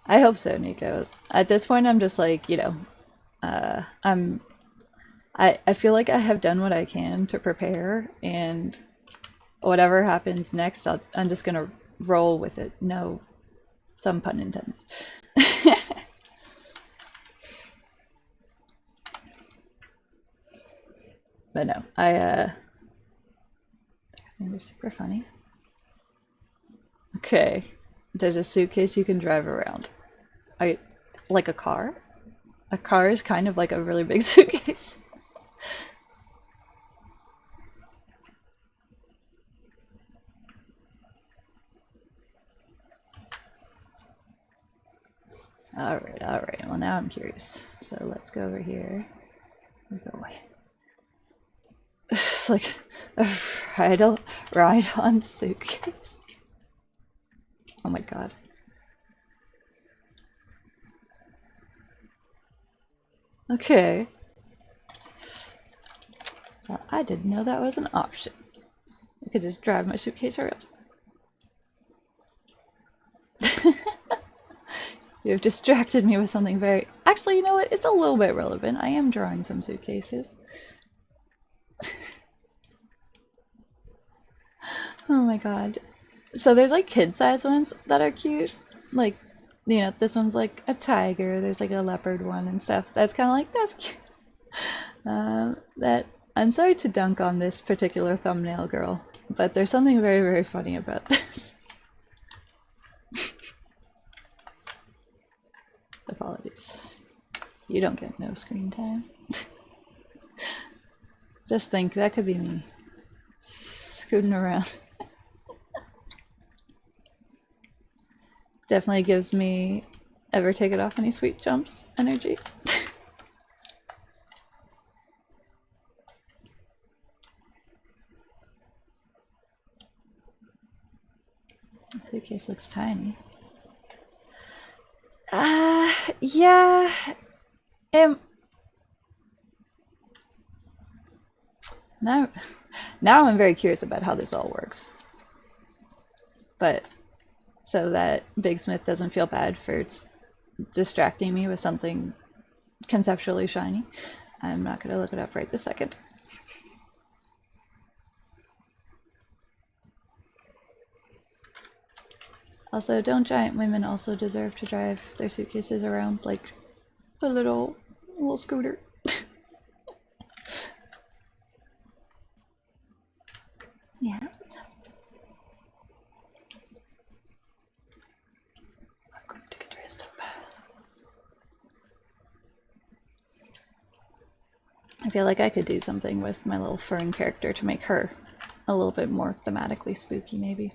I hope so, Nico. At this point, I'm just like, you know, I feel like I have done what I can to prepare, and whatever happens next, I'm just gonna roll with it. No, some pun intended. But no, I think they're super funny. Okay, there's a suitcase you can drive around. I like a car. A car is kind of like a really big suitcase. Alright, alright. Well, now I'm curious. So let's go over here. Let's go away. It's like a ride-on suitcase. Oh my god. Okay. Well, I didn't know that was an option. I could just drive my suitcase around. You've distracted me with something very... Actually, you know what? It's a little bit relevant. I am drawing some suitcases. Oh my god. So there's like kid-sized ones that are cute. Like, you know, this one's like a tiger. There's like a leopard one and stuff. That's kind of like, that's cute. That I'm sorry to dunk on this particular thumbnail girl, but there's something very, very funny about this. Apologies. You don't get no screen time. Just think, that could be me. Scooting around. Definitely gives me ever take it off any sweet jumps energy. The suitcase looks tiny. Yeah. Now I'm very curious about how this all works. But so that Big Smith doesn't feel bad for distracting me with something conceptually shiny, I'm not going to look it up right this second. Also, don't giant women also deserve to drive their suitcases around like a little scooter? Yeah. I'm going to get dressed up. I feel like I could do something with my little fern character to make her a little bit more thematically spooky, maybe.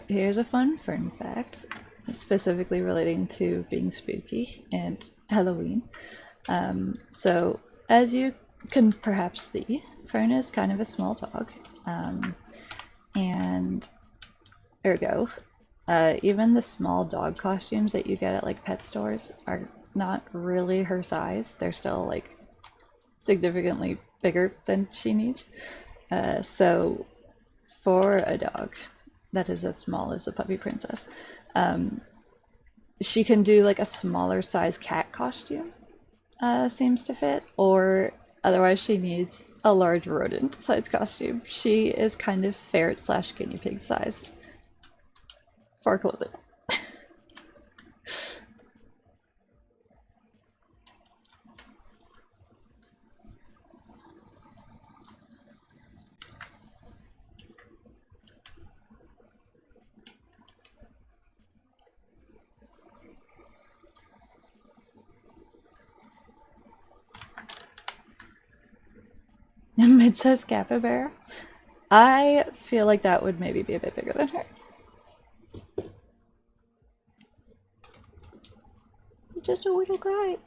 Here's a fun fern fact, specifically relating to being spooky and Halloween. So, as you can perhaps see, Fern is kind of a small dog, and ergo, even the small dog costumes that you get at like pet stores are not really her size. They're still like significantly bigger than she needs. So for a dog that is as small as a puppy princess, she can do like a smaller size cat costume, seems to fit, or otherwise she needs a large rodent size costume. She is kind of ferret slash guinea pig sized for clothing. A mid-sized capybara? I feel like that would maybe be a bit bigger than her. Just a little guy.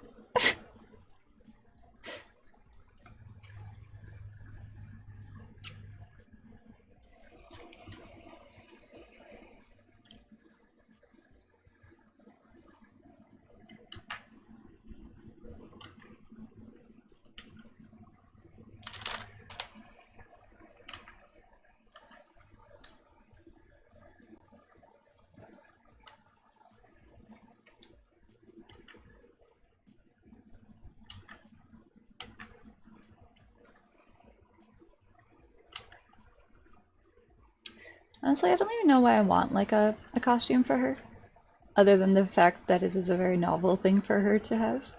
Honestly, I don't even know why I want like a costume for her, other than the fact that it is a very novel thing for her to have.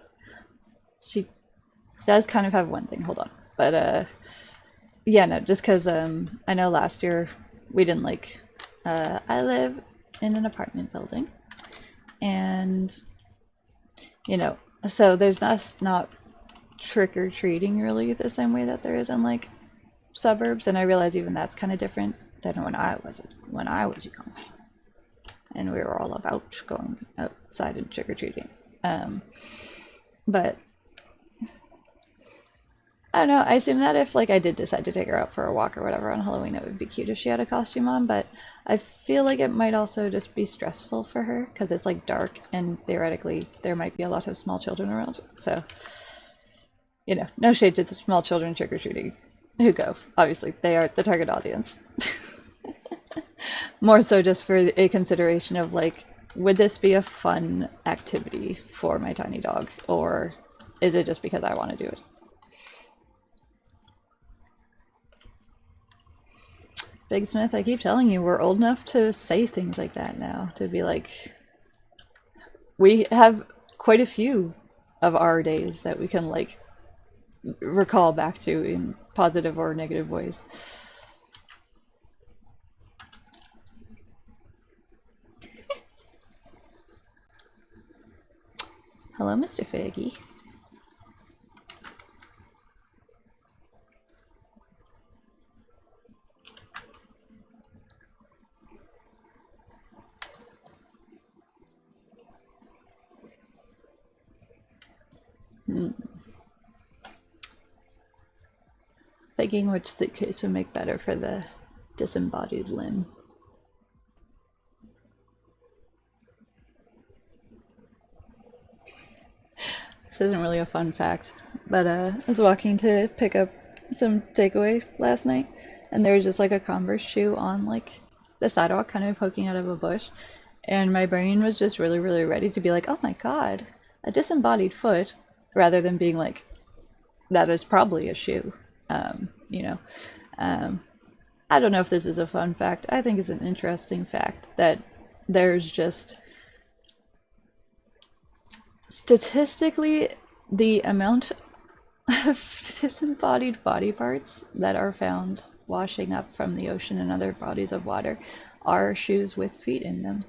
She does kind of have one thing, hold on. But yeah, no, just because I know last year we didn't like I live in an apartment building, and you know, so there's not trick-or-treating really the same way that there is in like suburbs, and I realize even that's kind of different than when I was young, and we were all about going outside and trick-or-treating. But I don't know. I assume that if like I did decide to take her out for a walk or whatever on Halloween, it would be cute if she had a costume on. But I feel like it might also just be stressful for her because it's like dark and theoretically there might be a lot of small children around. So, no shade to the small children trick-or-treating who go. Obviously, they are the target audience. More so just for a consideration of like, would this be a fun activity for my tiny dog, or is it just because I want to do it? Big Smith, I keep telling you, we're old enough to say things like that now. To be like, we have quite a few of our days that we can like recall back to in positive or negative ways. Hello, Mr. Faggy. Thinking which suitcase would make better for the disembodied limb. This isn't really a fun fact, but I was walking to pick up some takeaway last night, and there was just like a Converse shoe on like the sidewalk, kind of poking out of a bush, and my brain was just really, really ready to be like, oh my god, a disembodied foot, rather than being like, that is probably a shoe. You know, I don't know if this is a fun fact. I think it's an interesting fact that there's just statistically the amount of disembodied body parts that are found washing up from the ocean and other bodies of water are shoes with feet in them.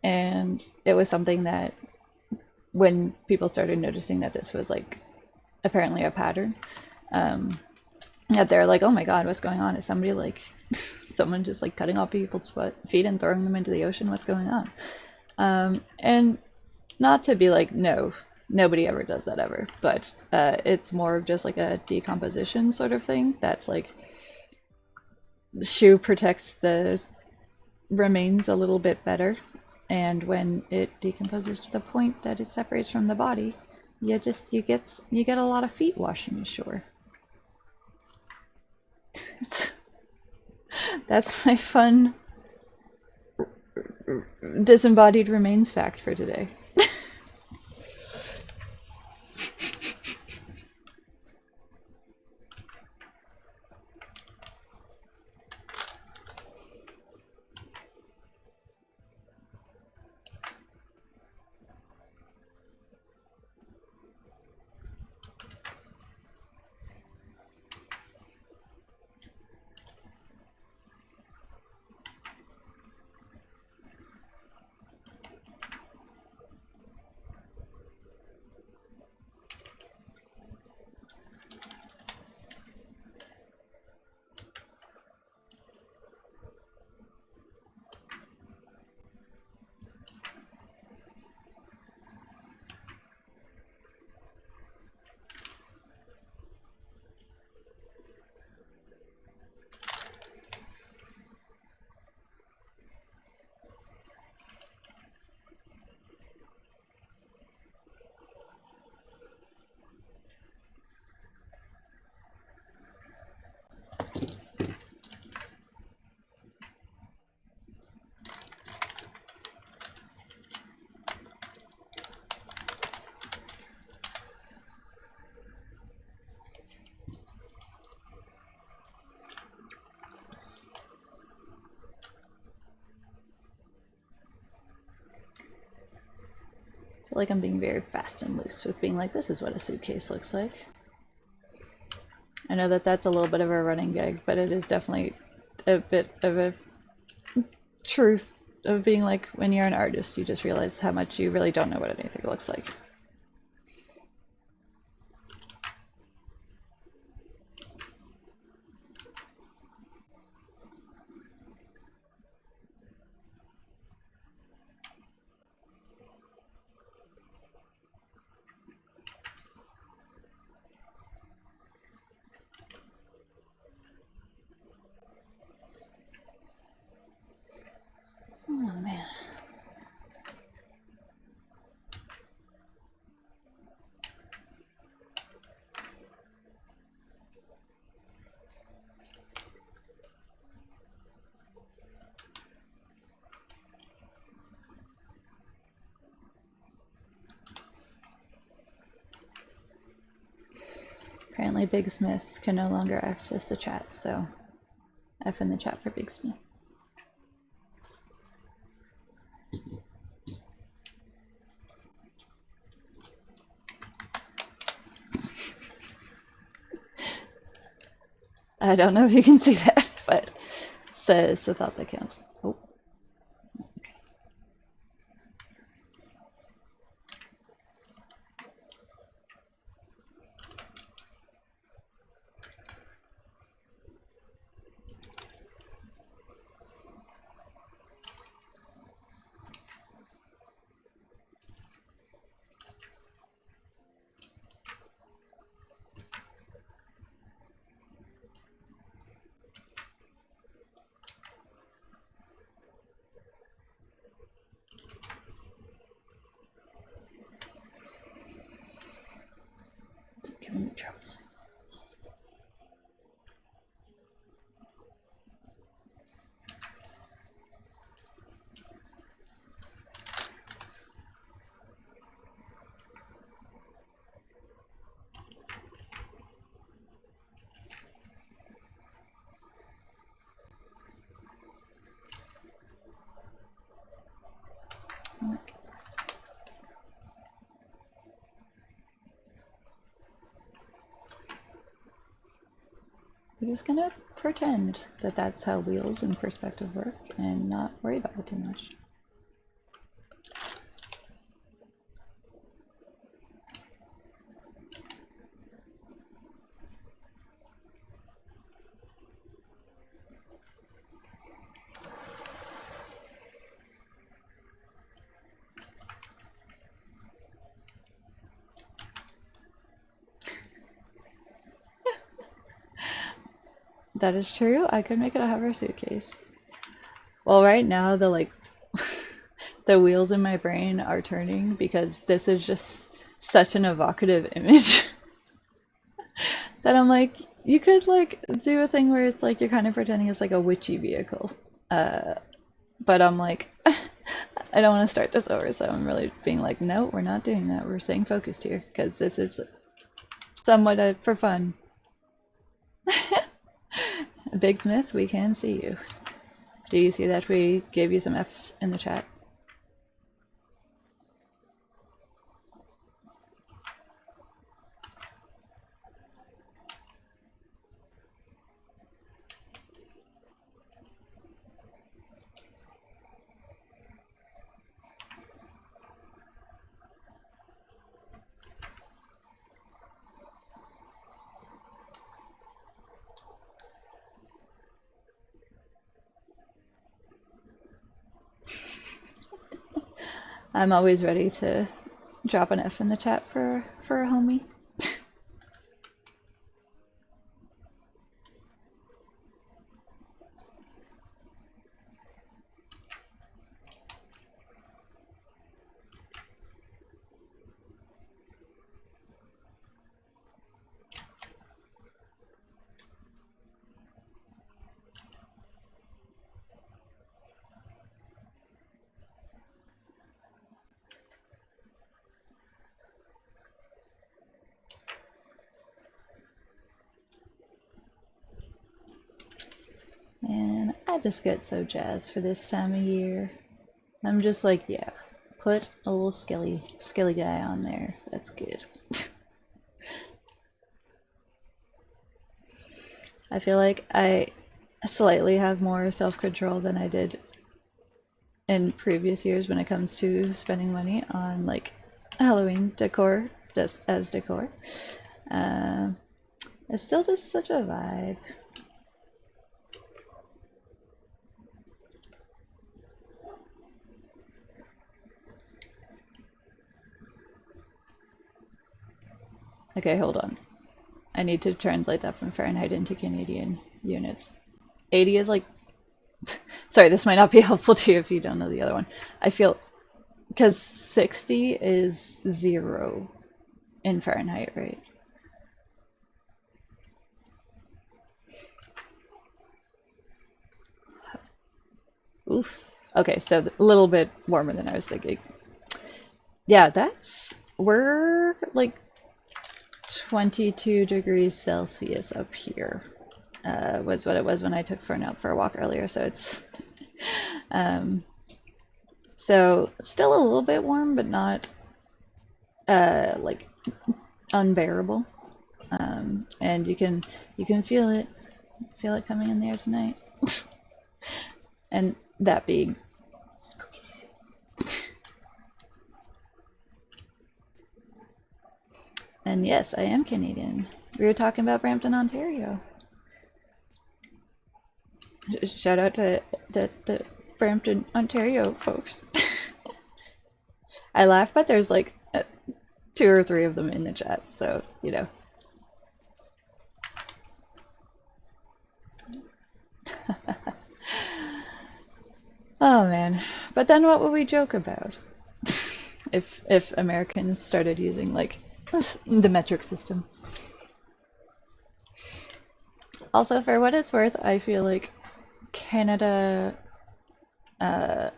And it was something that when people started noticing that this was like apparently a pattern, that they're like, oh my god, what's going on? Is somebody like someone just like cutting off people's feet and throwing them into the ocean? What's going on? And not to be like, no, nobody ever does that ever, but it's more of just like a decomposition sort of thing. That's like the shoe protects the remains a little bit better, and when it decomposes to the point that it separates from the body, you get a lot of feet washing ashore. That's my fun disembodied remains fact for today. I feel like I'm being very fast and loose with being like, this is what a suitcase looks like. I know that that's a little bit of a running gag, but it is definitely a bit of a truth of being like when you're an artist, you just realize how much you really don't know what anything looks like. Oh man. Apparently Big Smith can no longer access the chat, so F in the chat for Big Smith. I don't know if you can see that, but says the thought that counts. Oh. Okay. Giving me troubles. Okay. We're just gonna pretend that that's how wheels and perspective work and not worry about it too much. That is true. I could make it a hover suitcase. Well, right now the like the wheels in my brain are turning because this is just such an evocative image that I'm like, you could like do a thing where it's like you're kind of pretending it's like a witchy vehicle. But I'm like, I don't want to start this over, so I'm really being like, no, we're not doing that. We're staying focused here because this is somewhat for fun. Big Smith, we can see you. Do you see that we gave you some F in the chat? I'm always ready to drop an F in the chat for a homie. And I just get so jazzed for this time of year. I'm just like, yeah, put a little skelly guy on there. That's good. I feel like I slightly have more self-control than I did in previous years when it comes to spending money on like Halloween decor, just as decor. Uh, it's still just such a vibe. Okay, hold on. I need to translate that from Fahrenheit into Canadian units. 80 is like, sorry, this might not be helpful to you if you don't know the other one. I feel, because 60 is 0 in Fahrenheit, right? Oof. Okay, so a little bit warmer than I was thinking. Yeah, we're like 22 degrees Celsius up here, was what it was when I took Fern out for a walk earlier. So it's, um, so still a little bit warm, but not, like unbearable. And you can feel it coming in the air tonight. And that being spooky season. And yes, I am Canadian. We were talking about Brampton, Ontario. Shout out to the Brampton, Ontario folks. I laugh, but there's like 2 or 3 of them in the chat, so you know. Oh man. But then what would we joke about? If Americans started using like the metric system. Also, for what it's worth, I feel like Canada uh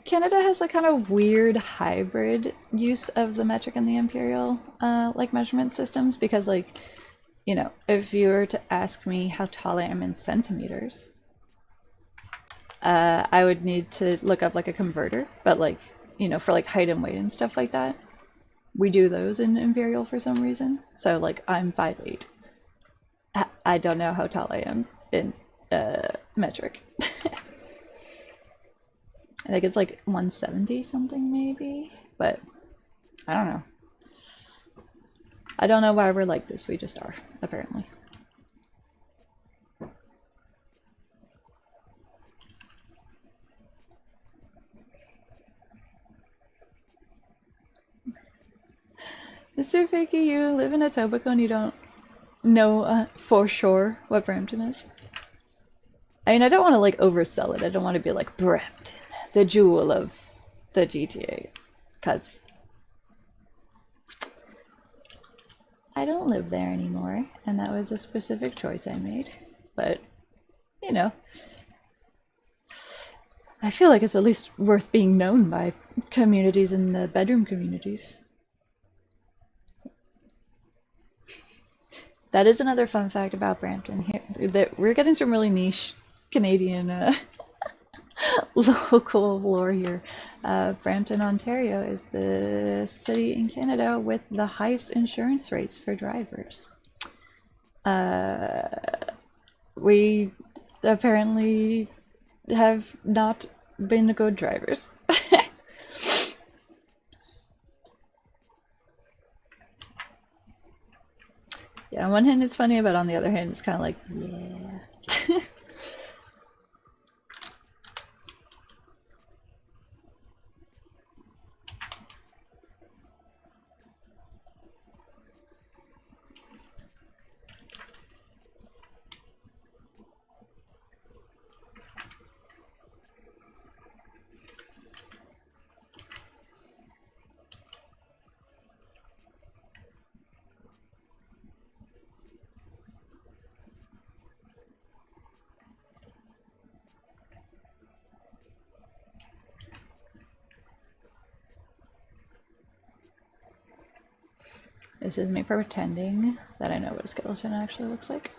Canada has a kind of weird hybrid use of the metric and the imperial like measurement systems, because like, you know, if you were to ask me how tall I am in centimeters, I would need to look up like a converter, but like, you know, for like height and weight and stuff like that, we do those in imperial for some reason. So like I'm 5'8". I don't know how tall I am in metric. I think it's like 170 something maybe, but I don't know. I don't know why we're like this, we just are, apparently. Mr. Fakey, you live in Etobicoke and you don't know for sure what Brampton is? I mean, I don't want to like oversell it. I don't want to be like Brampton, the jewel of the GTA, because I don't live there anymore, and that was a specific choice I made. But, you know, I feel like it's at least worth being known by communities in the bedroom communities. That is another fun fact about Brampton. Here, that we're getting some really niche Canadian local lore here. Brampton, Ontario is the city in Canada with the highest insurance rates for drivers. We apparently have not been good drivers. Yeah, on one hand it's funny, but on the other hand it's kind of like, yeah. This is me pretending that I know what a skeleton actually looks like.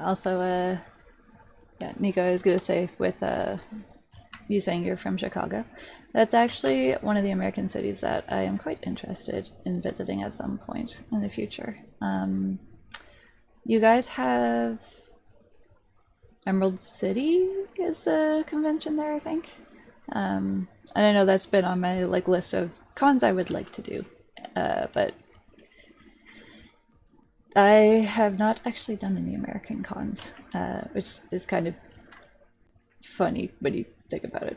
Also, yeah, Nico, I was gonna say with you saying you're from Chicago, that's actually one of the American cities that I am quite interested in visiting at some point in the future. You guys have Emerald City is a convention there, I think. And I know that's been on my like list of cons I would like to do, but I have not actually done any American cons, which is kind of funny when you think about it.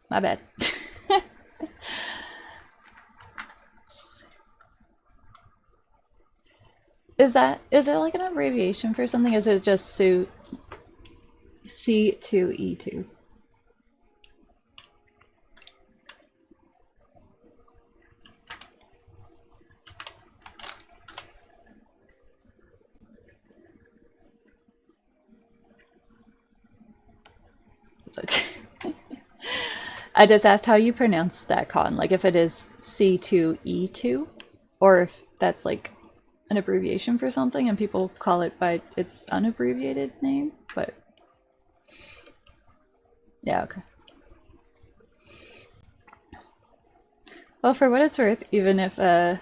My bad. Is it like an abbreviation for something? Is it just C2E2? It's okay. I just asked how you pronounce that con, like if it is C2E2, or if that's like an abbreviation for something and people call it by its unabbreviated name, but yeah, okay. Well, for what it's worth, even if I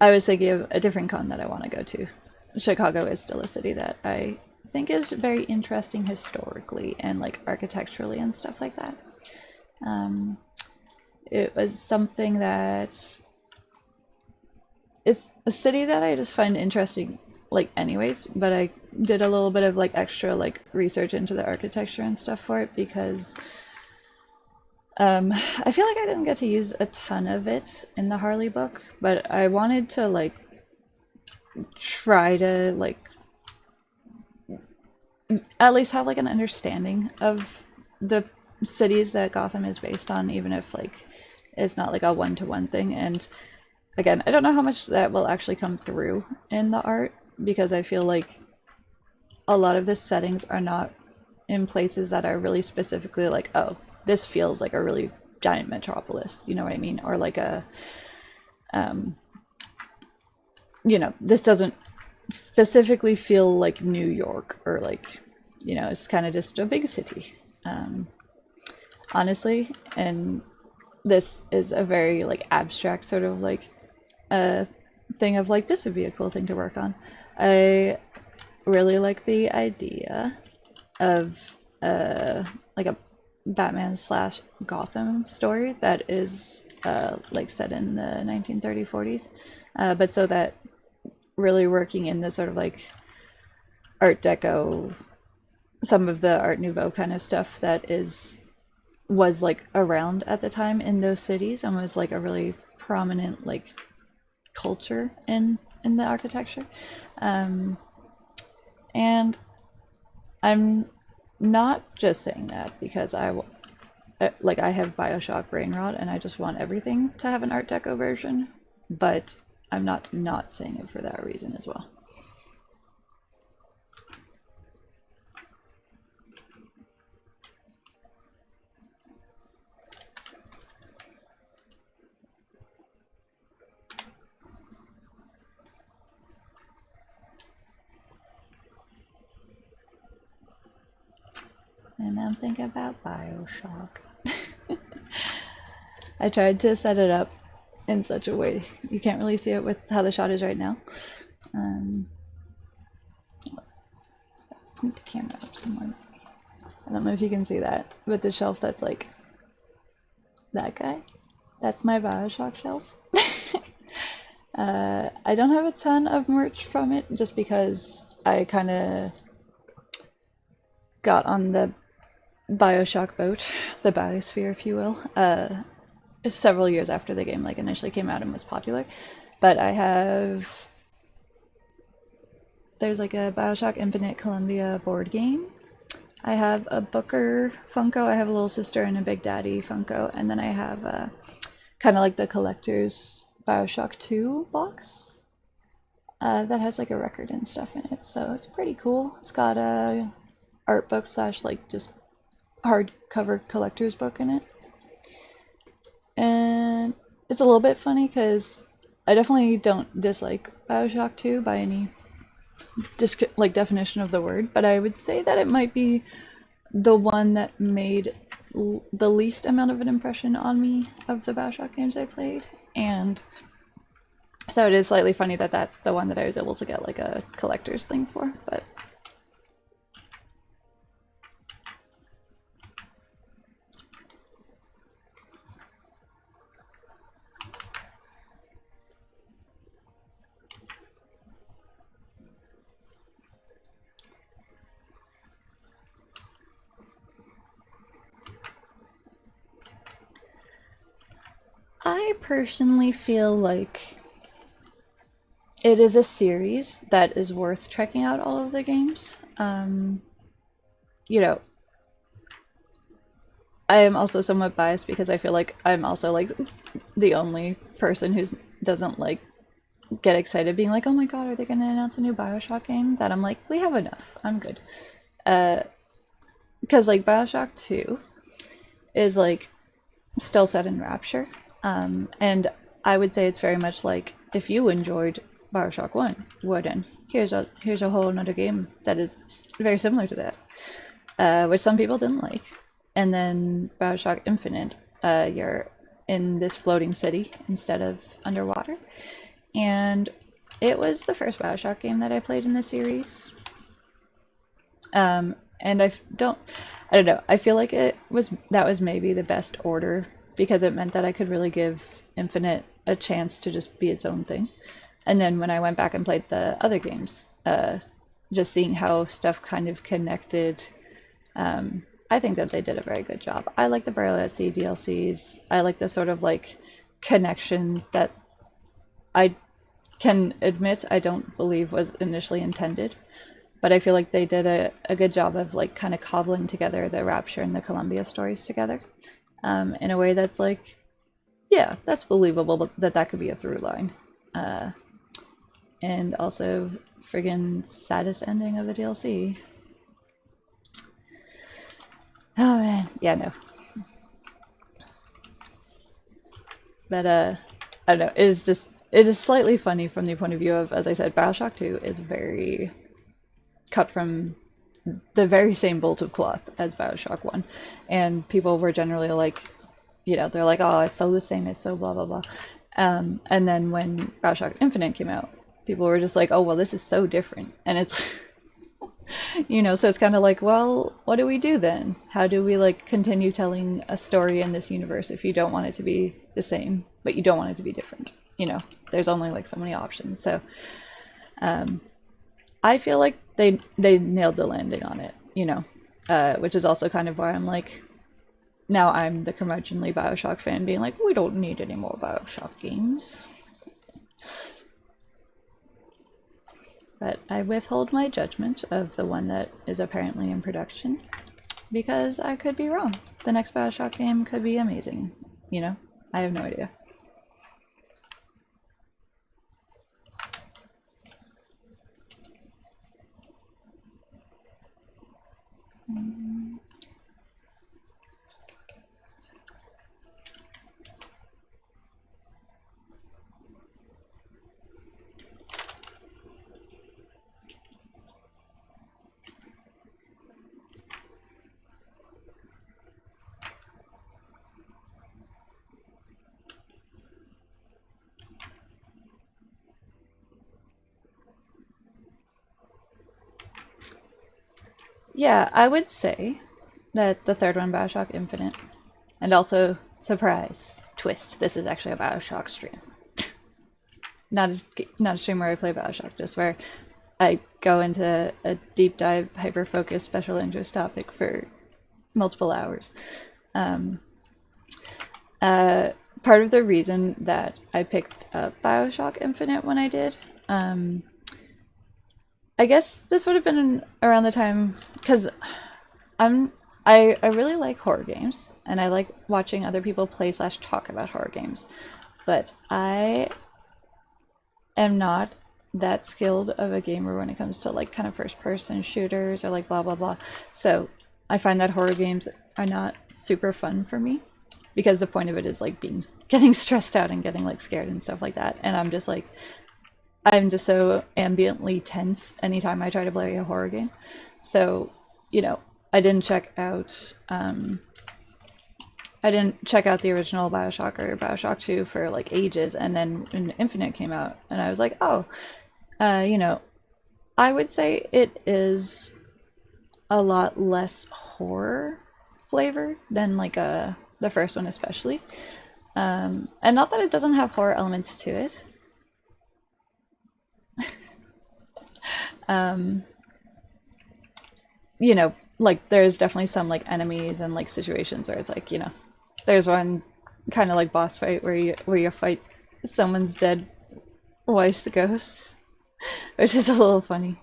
was thinking of a different con that I want to go to, Chicago is still a city that I think is very interesting historically and like architecturally and stuff like that. Um, it was something that it's a city that I just find interesting like anyways, but I did a little bit of like extra like research into the architecture and stuff for it because I feel like I didn't get to use a ton of it in the Harley book, but I wanted to like try to like at least have like an understanding of the cities that Gotham is based on, even if like it's not like a one-to-one thing. And again, I don't know how much that will actually come through in the art because I feel like a lot of the settings are not in places that are really specifically like, oh, this feels like a really giant metropolis, you know what I mean? Or like a, um, this doesn't specifically feel like New York or like, it's kind of just a big city. Um, Honestly, and this is a very like abstract sort of like a thing of like this would be a cool thing to work on. I really like the idea of like a Batman slash Gotham story that is like set in the 1930s, 40s, but so that really working in the sort of like Art Deco, some of the Art Nouveau kind of stuff that was like around at the time in those cities and was like a really prominent like culture in the architecture. Um, and I'm not just saying that because like I have BioShock brain rot and I just want everything to have an Art Deco version, but I'm not saying it for that reason as well. And I'm thinking about BioShock. I tried to set it up in such a way you can't really see it with how the shot is right now. Um, Point the camera up somewhere. I don't know if you can see that, but the shelf that's like that guy, that's my BioShock shelf. I don't have a ton of merch from it just because I kind of got on the BioShock boat, the biosphere, if you will, several years after the game like initially came out and was popular. But I have there's like a BioShock Infinite Columbia board game. I have a Booker Funko. I have a little sister and a Big Daddy Funko, and then I have kind of like the collector's BioShock 2 box that has like a record and stuff in it. So it's pretty cool. It's got a art book slash like just hardcover collector's book in it. And it's a little bit funny because I definitely don't dislike BioShock 2 by any definition of the word, but I would say that it might be the one that made the least amount of an impression on me of the BioShock games I played. And so it is slightly funny that that's the one that I was able to get like a collector's thing for, but I personally feel like it is a series that is worth checking out all of the games. You know, I am also somewhat biased because I feel like I'm also like the only person who doesn't like get excited being like, oh my god, are they going to announce a new BioShock game? That I'm like, we have enough. I'm good. Because like BioShock 2 is like still set in Rapture. And I would say it's very much like if you enjoyed BioShock 1, Warden, here's a whole another game that is very similar to that, which some people didn't like. And then BioShock Infinite, you're in this floating city instead of underwater. And it was the first BioShock game that I played in the series. And I don't know. I feel like that was maybe the best order because it meant that I could really give Infinite a chance to just be its own thing. And then when I went back and played the other games, just seeing how stuff kind of connected, I think that they did a very good job. I like the Barrel at Sea DLCs. I like the sort of like connection that I can admit I don't believe was initially intended. But I feel like they did a good job of like kind of cobbling together the Rapture and the Columbia stories together in a way that's like, yeah, that's believable that could be a through line. And also friggin' saddest ending of the DLC. Oh man, yeah, no. But I don't know, it is slightly funny from the point of view of, as I said, BioShock 2 is very cut from the very same bolt of cloth as BioShock 1. And people were generally like, they're like, oh, it's so the same, it's so blah, blah, blah. And then when BioShock Infinite came out, people were just like, oh, well, this is so different. And it's, so it's kind of like, well, what do we do then? How do we like continue telling a story in this universe if you don't want it to be the same, but you don't want it to be different? There's only like so many options. So, I feel like they nailed the landing on it, which is also kind of why I'm like, now I'm the curmudgeonly BioShock fan being like, we don't need any more BioShock games. But I withhold my judgment of the one that is apparently in production because I could be wrong. The next BioShock game could be amazing. I have no idea. Yeah, I would say that the third one, BioShock Infinite, and also, surprise, twist, this is actually a BioShock stream. Not a stream where I play BioShock, just where I go into a deep dive, hyper-focused special interest topic for multiple hours. Part of the reason that I picked up BioShock Infinite when I did I guess this would have been around the time because I really like horror games and I like watching other people play slash talk about horror games, but I am not that skilled of a gamer when it comes to like kind of first person shooters or like blah blah blah. So I find that horror games are not super fun for me because the point of it is like being getting stressed out and getting like scared and stuff like that. And I'm just so ambiently tense anytime I try to play a horror game. So, you know, I didn't check out I didn't check out the original BioShock or BioShock 2 for like ages, and then when Infinite came out, and I was like, oh, you know, I would say it is a lot less horror flavored than like the first one especially. And not that it doesn't have horror elements to it. Um, you know, like there's definitely some like enemies and like situations where it's like, you know, there's one kind of like boss fight where you fight someone's dead wife's ghost, which is a little funny.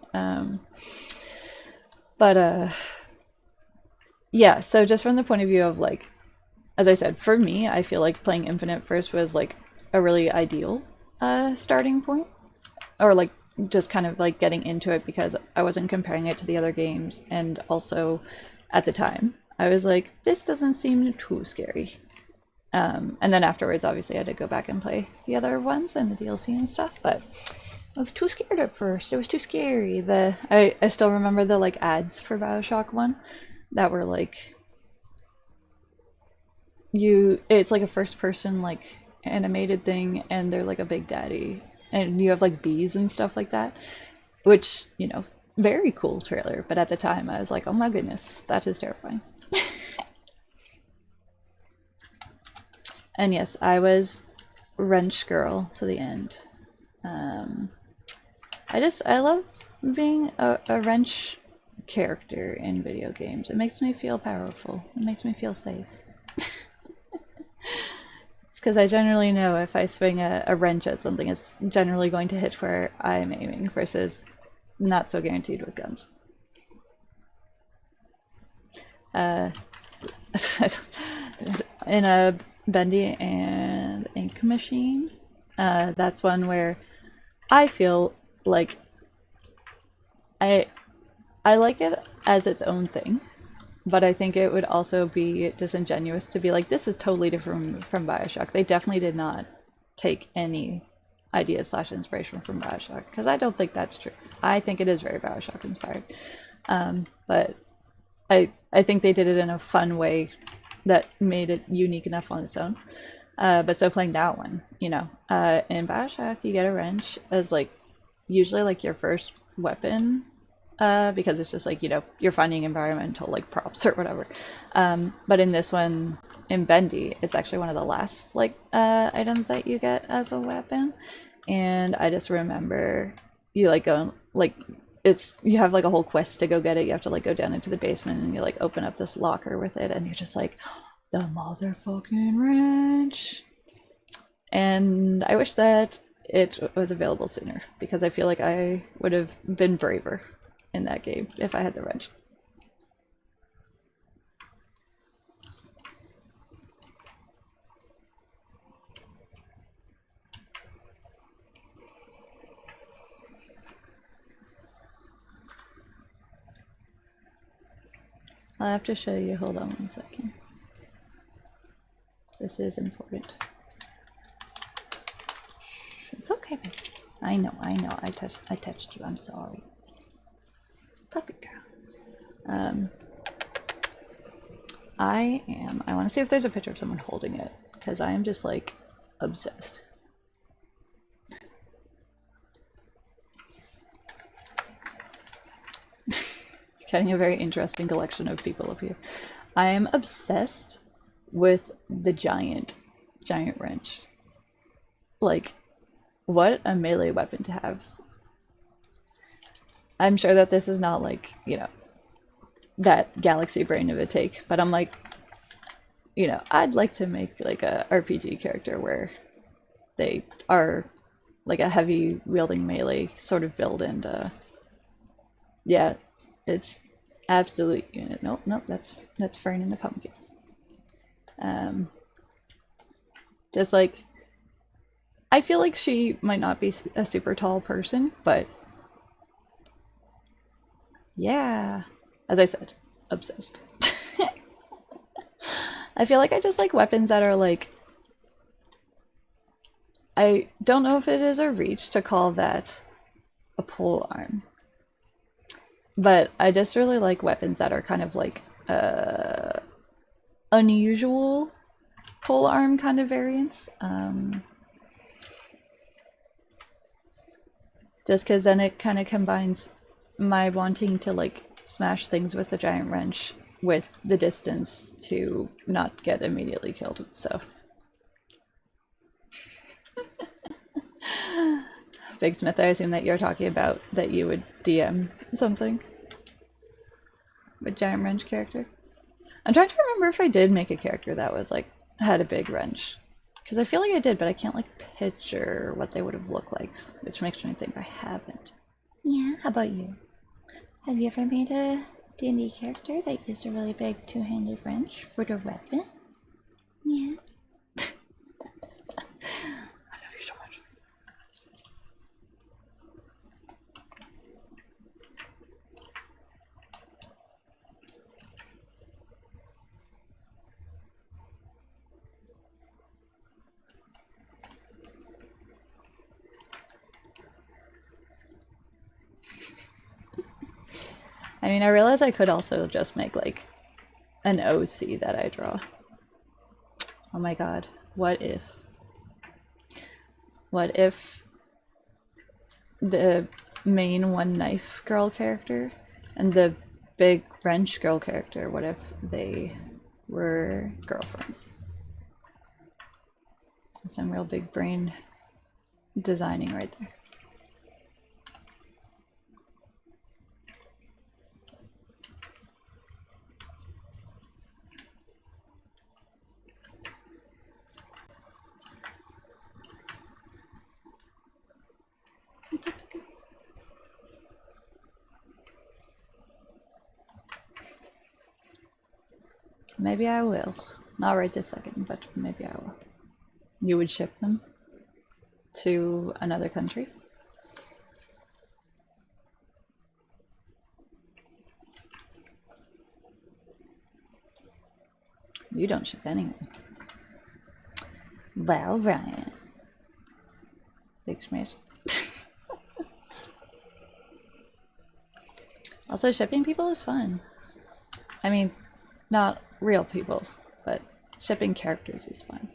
But yeah, so just from the point of view of like, as I said, for me, I feel like playing Infinite first was like a really ideal starting point, or like just kind of like getting into it because I wasn't comparing it to the other games, and also at the time I was like, this doesn't seem too scary. And then afterwards, obviously, I had to go back and play the other ones and the DLC and stuff, but I was too scared at first. It was too scary. I still remember the like ads for BioShock 1 that were like it's like a first person like animated thing and they're like a big daddy and you have like bees and stuff like that, which, you know, very cool trailer, but at the time I was like, oh my goodness, that is terrifying. And yes, I was wrench girl to the end. um I love being a wrench character in video games. It makes me feel powerful, it makes me feel safe. It's because I generally know if I swing a wrench at something, it's generally going to hit where I'm aiming, versus not so guaranteed with guns. Uh, in a bendy and ink machine, that's one where I feel like I I like it as its own thing, but I think it would also be disingenuous to be like, this is totally different from BioShock. They definitely did not take any ideas slash inspiration from BioShock, because I don't think that's true. I think it is very BioShock inspired. But I think they did it in a fun way that made it unique enough on its own. But so playing that one, you know, in BioShock you get a wrench as like usually like your first weapon, because it's just like, you know, you're finding environmental like props or whatever. But in this one, in Bendy, it's actually one of the last like items that you get as a weapon. And I just remember you like going like, it's, you have like a whole quest to go get it. You have to like go down into the basement and you like open up this locker with it, and you're just like, the motherfucking wrench. And I wish that it was available sooner, because I feel like I would have been braver in that game if I had the wrench. I'll have to show you. Hold on one second. This is important. It's okay, babe. I know. I touched you. I'm sorry. Puppy girl. I want to see if there's a picture of someone holding it, because I am just like obsessed. Getting a very interesting collection of people up here. I am obsessed with the giant wrench. Like, what a melee weapon to have. I'm sure that this is not like, you know, that galaxy brain of a take, but I'm like, you know, I'd like to make like a RPG character where they are like a heavy wielding melee sort of build, and Yeah, it's absolute unit. Nope, nope, that's Fern and the pumpkin. Um, just like I feel like she might not be a super tall person, but yeah, as I said, obsessed. I feel like I just like weapons that are like I don't know if it is a reach to call that a pole arm, but I just really like weapons that are kind of like unusual pole arm kind of variants. Just because then it kind of combines my wanting to like smash things with a giant wrench with the distance to not get immediately killed. So, Big Smith, I assume that you're talking about that you would DM something with giant wrench character. I'm trying to remember if I did make a character that was like had a big wrench. Because I feel like I did, but I can't like picture what they would have looked like, which makes me think I haven't. Yeah, how about you? Have you ever made a D&D character that used a really big two-handed wrench for the weapon? Yeah. I love you so much. I mean, I realize I could also just make like an OC that I draw. Oh my god. What if? What if the main one knife girl character and the big wrench girl character, what if they were girlfriends? Some real big brain designing right there. Maybe I will. Not right this second, but maybe I will. You would ship them to another country? You don't ship anyone. Well, Ryan. Big smash. Also, shipping people is fun. I mean, not real people, but shipping characters is fun.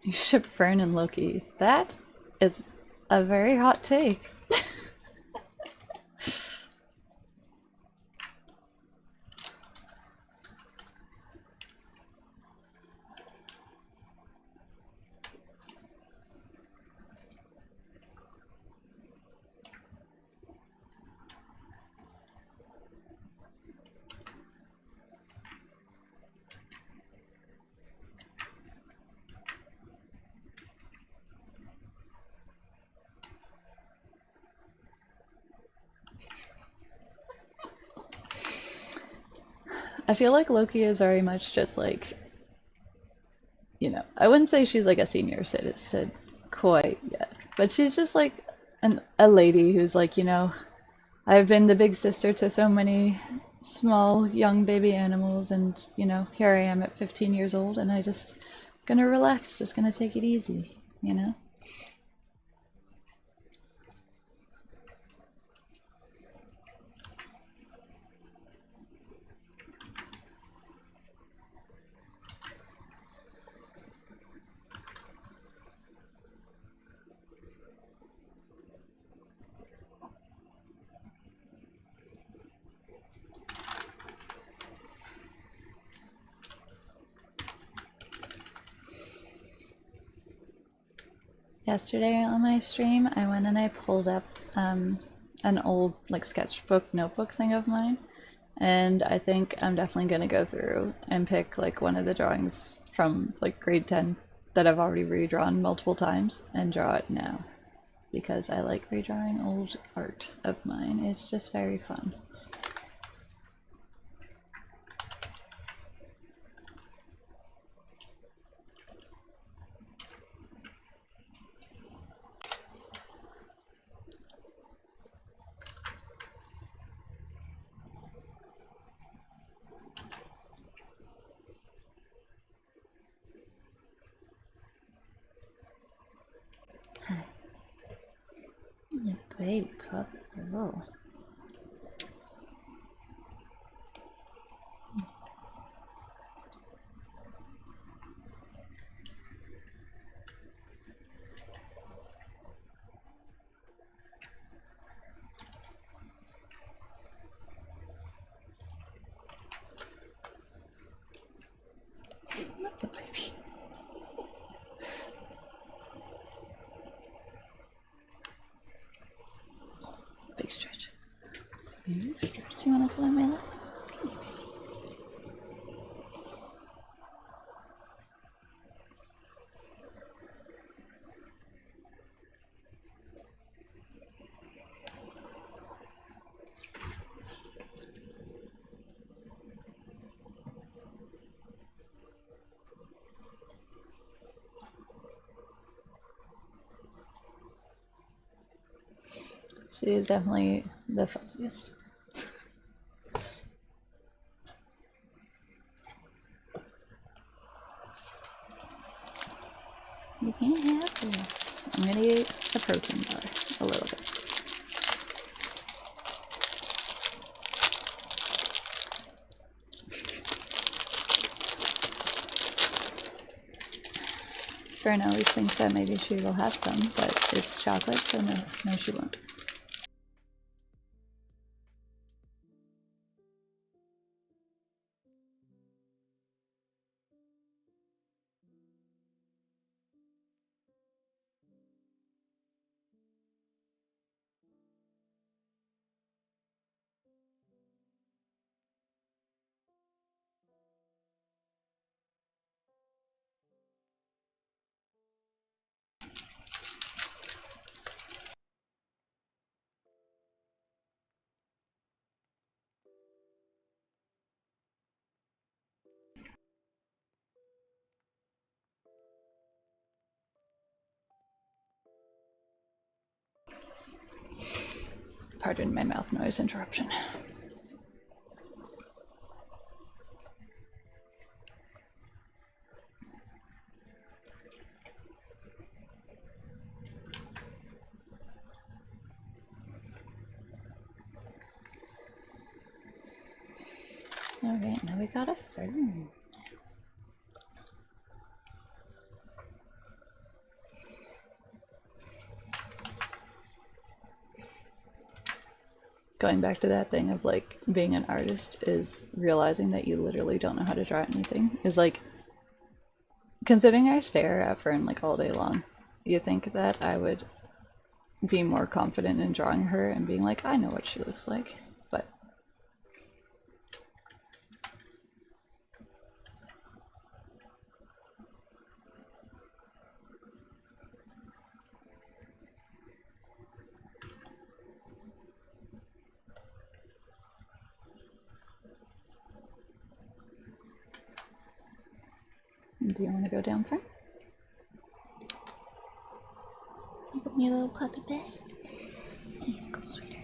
You ship Fern and Loki. That is a very hot take. I feel like Loki is very much just like, I wouldn't say she's like a senior citizen quite yet, but she's just like a lady who's like, I've been the big sister to so many small young baby animals, and here I am at 15 years old, and I just gonna relax, just gonna take it easy. Yesterday on my stream, I went and I pulled up an old like sketchbook notebook thing of mine, and I think I'm definitely gonna go through and pick like one of the drawings from like grade 10 that I've already redrawn multiple times and draw it now because I like redrawing old art of mine. It's just very fun. Yeah, baby pup. Oh. That's a baby. Big stretch. Big stretch. You want to sit on my lap? She is definitely the fuzziest. You can't have this. I'm gonna eat a protein bar a little bit. Fern always thinks that maybe she will have some, but it's chocolate, so no, she won't. Pardon my mouth noise interruption. Alright, now we got a fern. Going back to that thing of like being an artist is realizing that you literally don't know how to draw anything is like considering I stare at Fern like all day long. You think that I would be more confident in drawing her and being like, I know what she looks like, but do you want to go down, Fern? You little puppy bear? Here you go, sweetheart.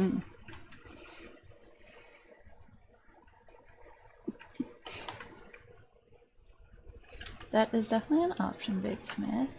Hmm. That is definitely an option, Big Smith.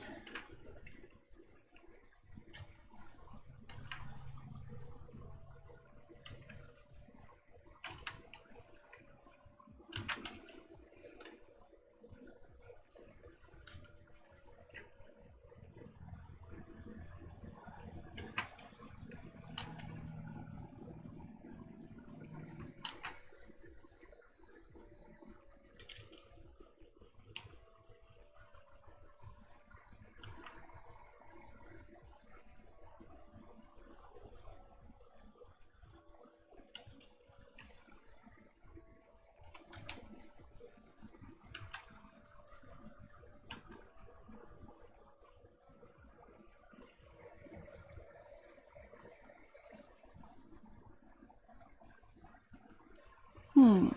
Hmm.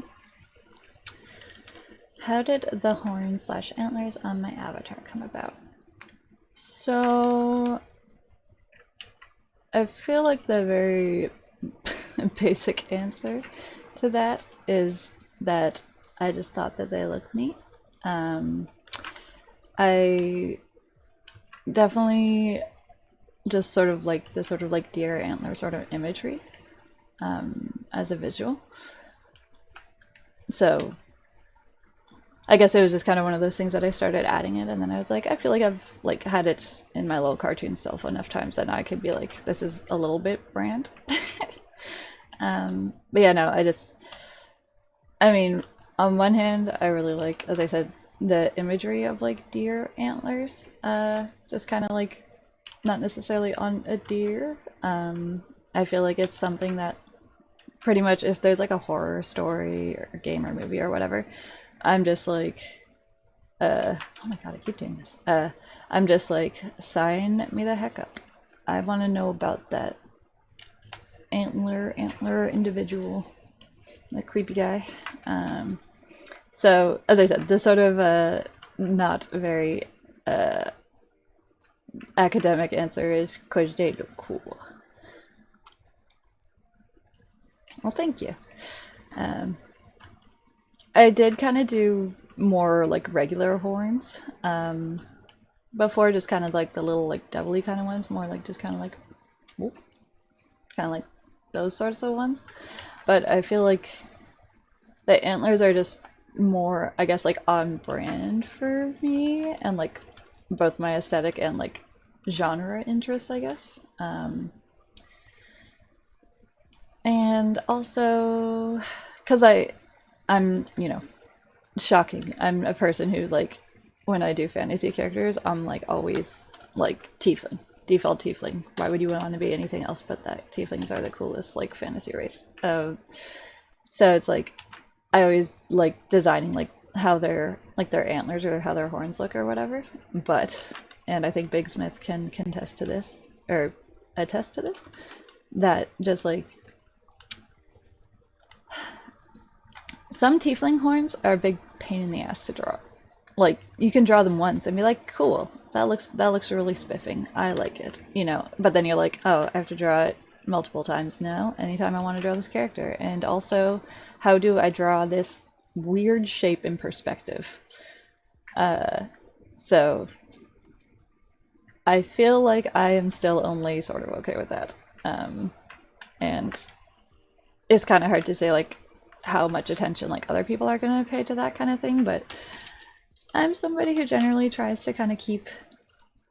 How did the horn/antlers on my avatar come about? So, I feel like the very basic answer to that is that I just thought that they looked neat. Um, I definitely just sort of like the sort of like deer antler sort of imagery as a visual. So I guess it was just kind of one of those things that I started adding it, and then I was like, I feel like I've like had it in my little cartoon stuff enough times that now I could be like, this is a little bit brand. But yeah, no, I mean, on one hand, I really like, as I said, the imagery of like deer antlers, just kind of like not necessarily on a deer. I feel like it's something that pretty much if there's like a horror story or game or movie or whatever, I'm just like, oh my god, I keep doing this. I'm just like, sign me the heck up. I want to know about that antler individual, the creepy guy. So, as I said, the sort of not very academic answer is because they look cool. Well, thank you. Um, I did kind of do more like regular horns before, just kind of like the little like doubly kind of ones, more like just kind of like, whoop, kind of like those sorts of ones. But I feel like the antlers are just more, I guess, like on brand for me and like both my aesthetic and like genre interests, I guess. And also, because I'm, shocking. I'm a person who like, when I do fantasy characters, I'm like always like tiefling, default tiefling. Why would you want to be anything else but that? Tieflings are the coolest like fantasy race. So it's like I always like designing like how their antlers or how their horns look or whatever. But and I think Big Smith can contest to this or attest to this that just like some tiefling horns are a big pain in the ass to draw. Like you can draw them once and be like, cool, that looks really spiffing. I like it, But then you're like, oh, I have to draw it multiple times now. Anytime I want to draw this character, and also, how do I draw this weird shape in perspective? So I feel like I am still only sort of okay with that, and it's kind of hard to say like how much attention like other people are going to pay to that kind of thing, but I'm somebody who generally tries to kind of keep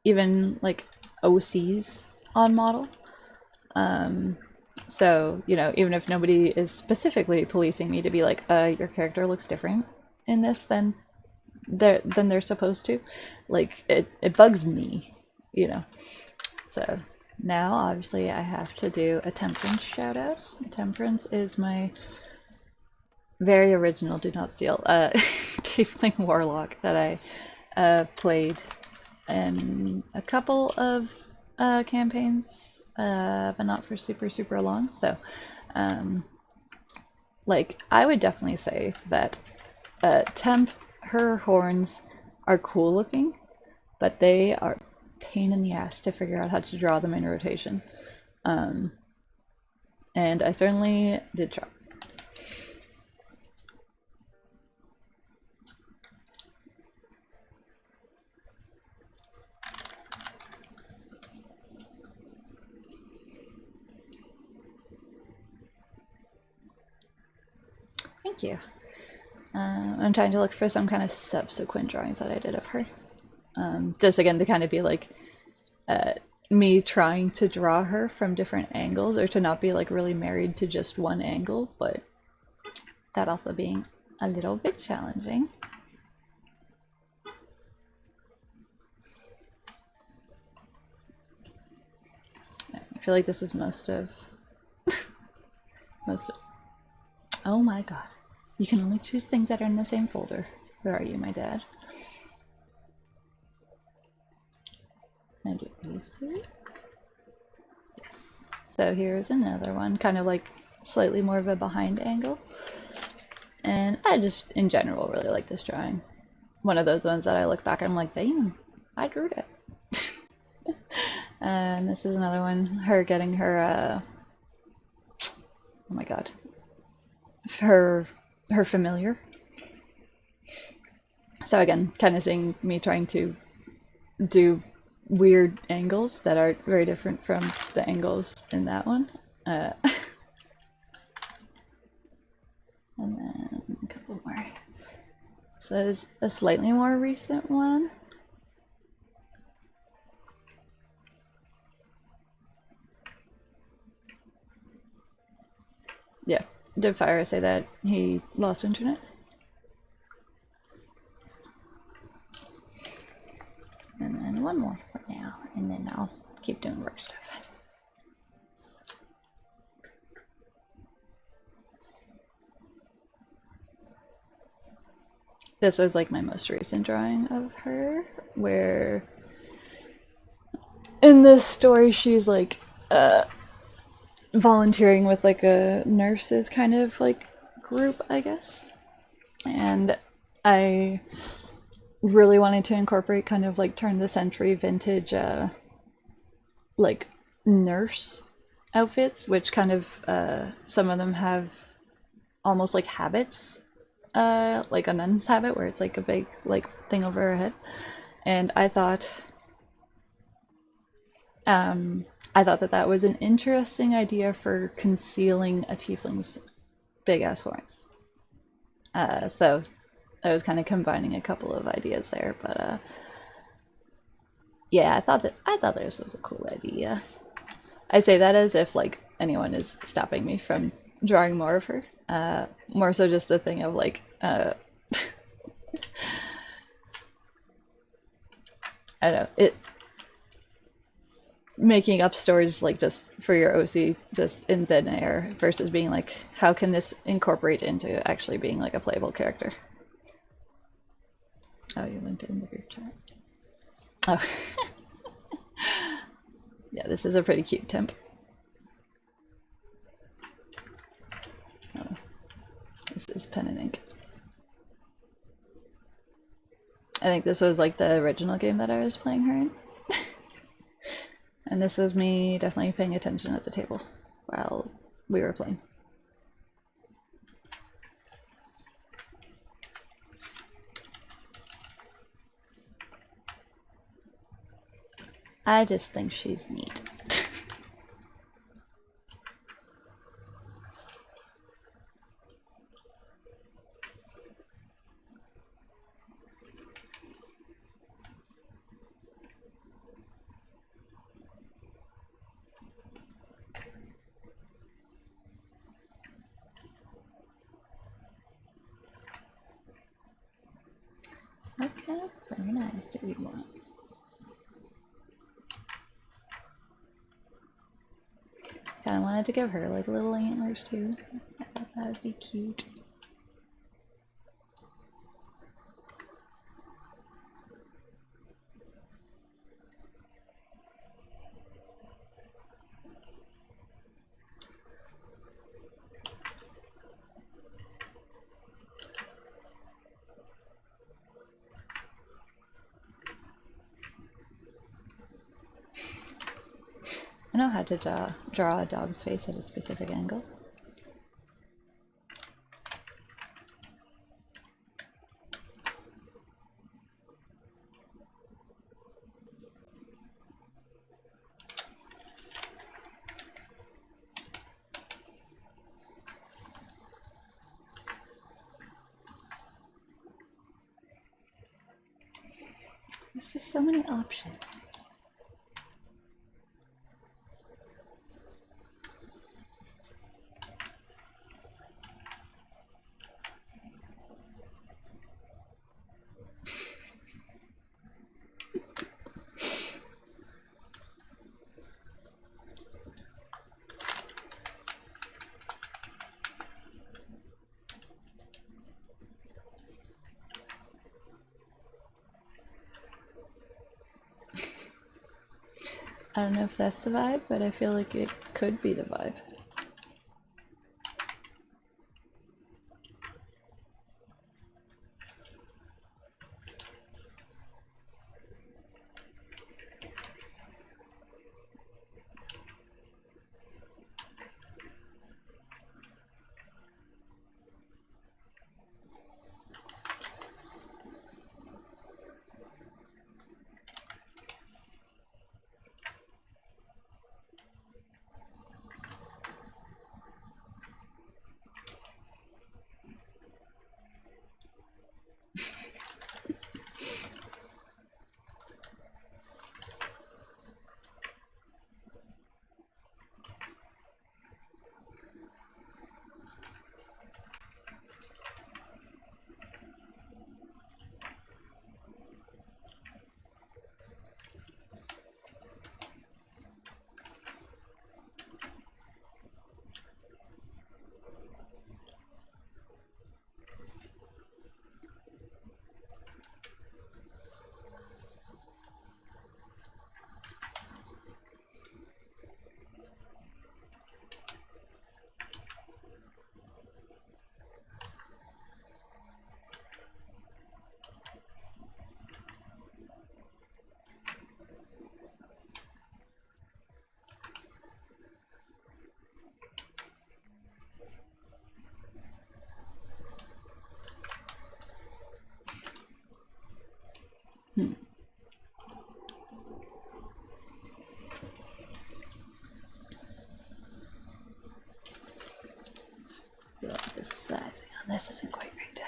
even like OCs on model. So, even if nobody is specifically policing me to be like, your character looks different in this than they're supposed to, like it bugs me, you know. So now obviously I have to do a Temperance shout out. Temperance is my very original Do Not Steal Tiefling Warlock that I played in a couple of campaigns, but not for super, super long. So, like, I would definitely say that Temp, her horns are cool looking, but they are pain in the ass to figure out how to draw them in rotation. And I certainly did try. Thank you. I'm trying to look for some kind of subsequent drawings that I did of her. Just again to kind of be like me trying to draw her from different angles, or to not be like really married to just one angle, but that also being a little bit challenging. I feel like this is most of oh my god. You can only choose things that are in the same folder. Where are you, my dad? Can I do these two? Yes. So here's another one, kind of like slightly more of a behind angle. And I just, in general, really like this drawing. One of those ones that I look back and I'm like, damn, I drew it. And this is another one, her getting her, oh my god, her familiar. So again, kind of seeing me trying to do weird angles that are very different from the angles in that one. And then a couple more. So there's a slightly more recent one. Yeah, did Fire say that he lost internet? And then one more for now, and then I'll keep doing work stuff. This was like my most recent drawing of her, where in this story she's like volunteering with like a nurses kind of like group, I guess. And I really wanted to incorporate kind of like turn the century vintage like nurse outfits, which kind of some of them have almost like habits, like a nun's habit where it's like a big like thing over her head. And I thought that that was an interesting idea for concealing a tiefling's big ass horns. So I was kind of combining a couple of ideas there, but yeah, I thought this was a cool idea. I say that as if like anyone is stopping me from drawing more of her. More so just a thing of like I don't know, it making up stories like just for your OC just in thin air versus being like, how can this incorporate into actually being like a playable character? Oh, you linked it in the group chat. Oh. Yeah, this is a pretty cute temp. Oh, this is pen and ink. I think this was like the original game that I was playing her in. And this is me definitely paying attention at the table while we were playing. I just think she's neat. Okay, very nice. Do we want? Kind of wanted to give her like little antlers too. I thought that would be cute. I know how to draw a dog's face at a specific angle. There's just so many options. I don't know if that's the vibe, but I feel like it could be the vibe. I feel like the sizing on this isn't quite right.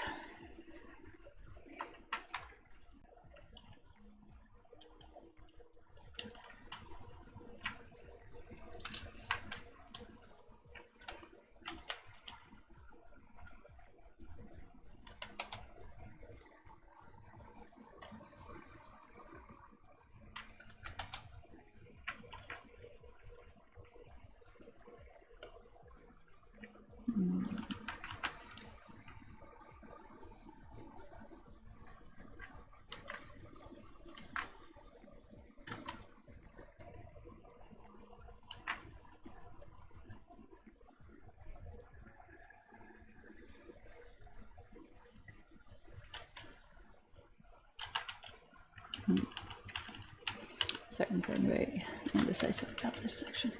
Certain feeling very indecisive about this section.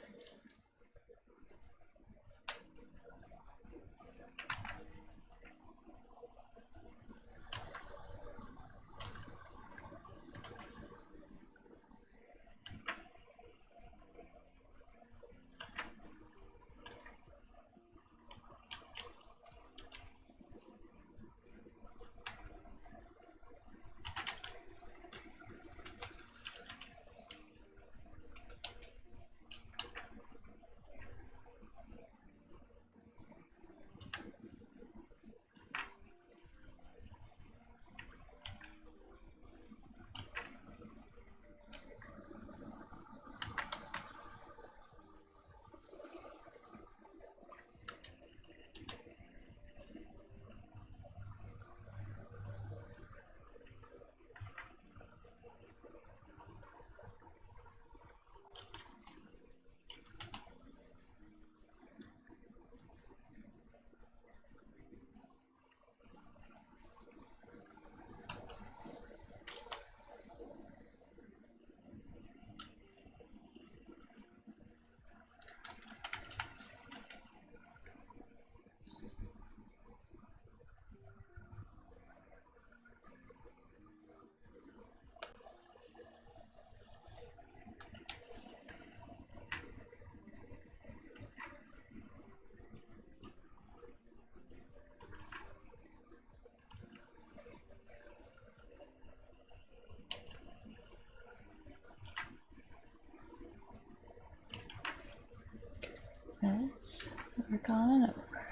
this. Work on another bird.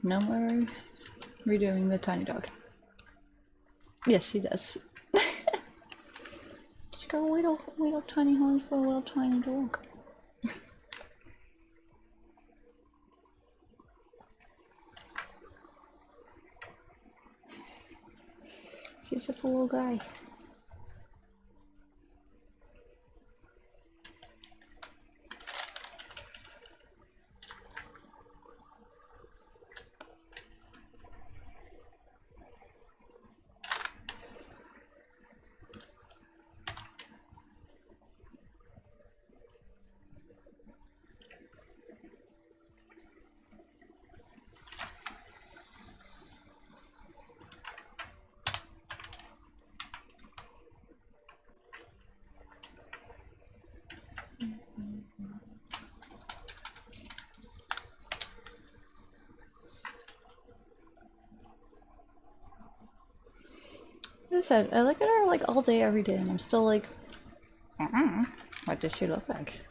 No more redoing the tiny dog. Yes, she does. She's got a little tiny horns for a little tiny dog. She's just a little guy. Like I said, I look at her like all day, every day, and I'm still like, what does she look like?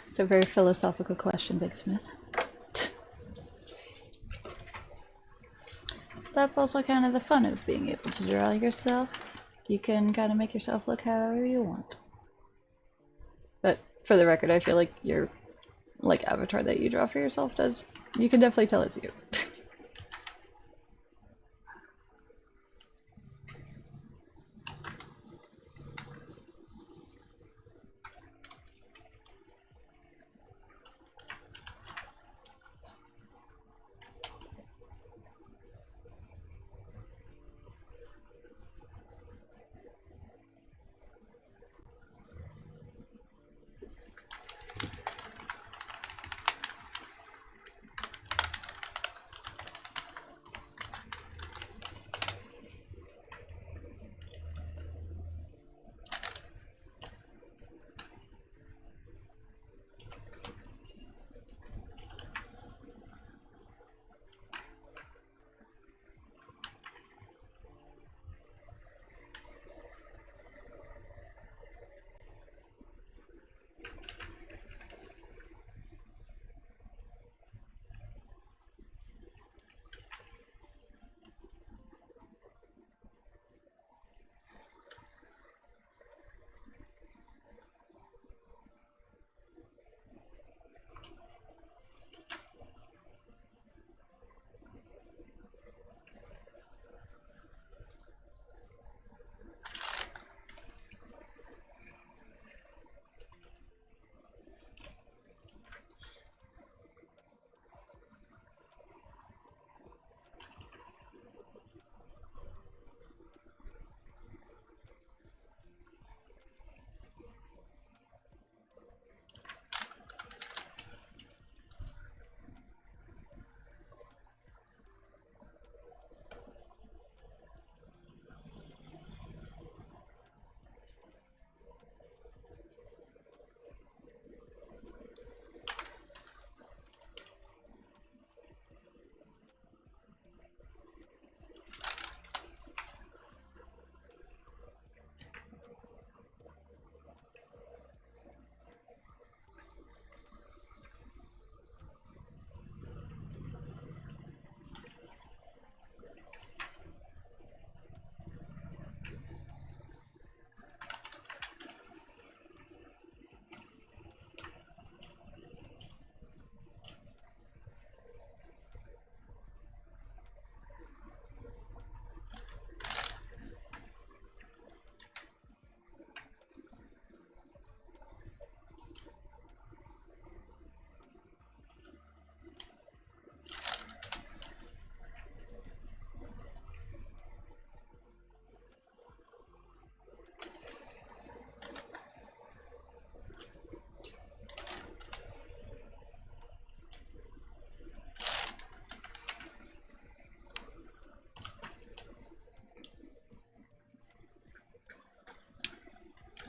It's a very philosophical question, Big Smith. That's also kind of the fun of being able to draw yourself. You can kind of make yourself look however you want. But for the record, I feel like your avatar that you draw for yourself does. You can definitely tell it's you.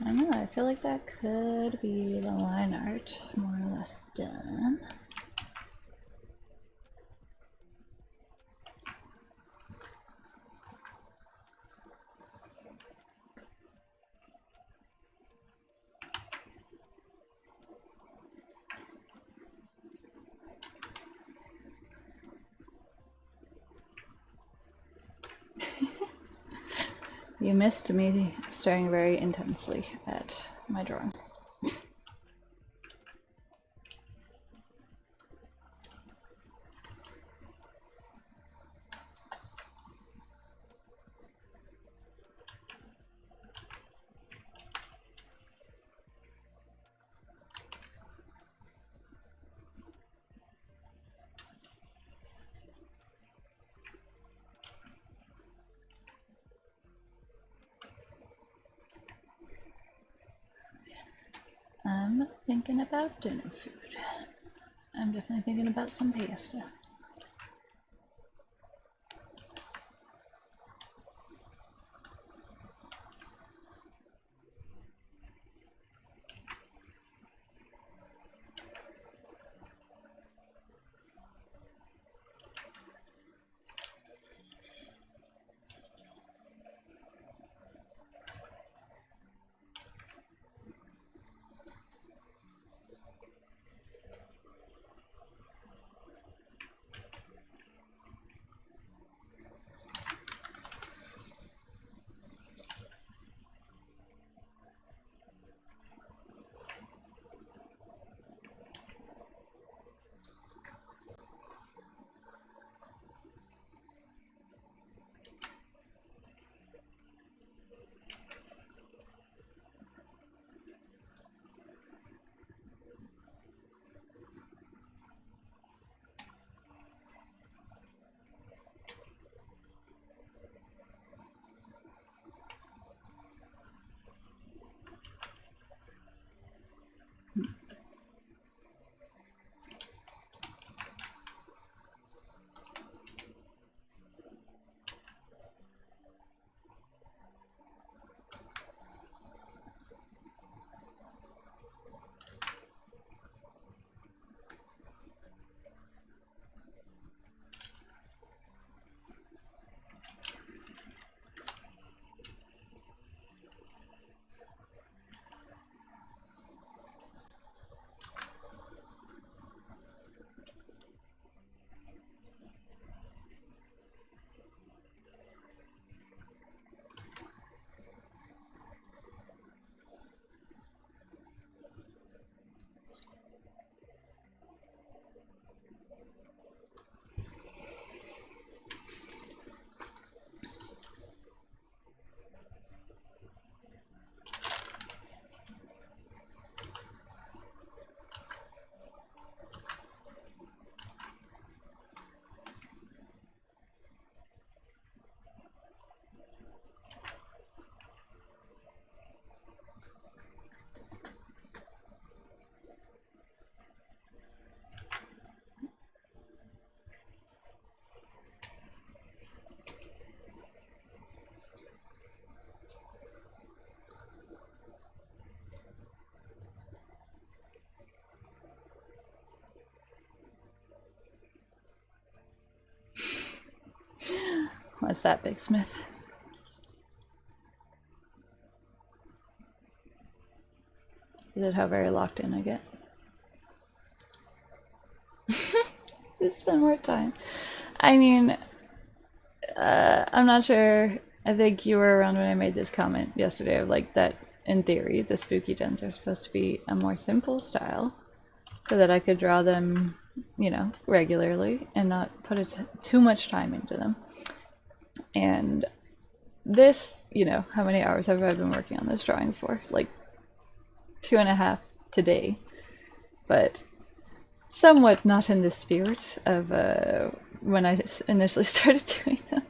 I know, I feel like that could be the line art more or less done. You missed me staring very intensely at my drawing. I'm thinking about dinner food. I'm definitely thinking about some pasta. What's that, Big Smith? Is it how very locked in I get? Just spend more time. I mean, I'm not sure. I think you were around when I made this comment yesterday of like that in theory the Spooky Jenns are supposed to be a more simple style so that I could draw them, you know, regularly and not put too much time into them. And this, you know, how many hours have I been working on this drawing for? Like 2.5 today, but somewhat not in the spirit of when I initially started doing them.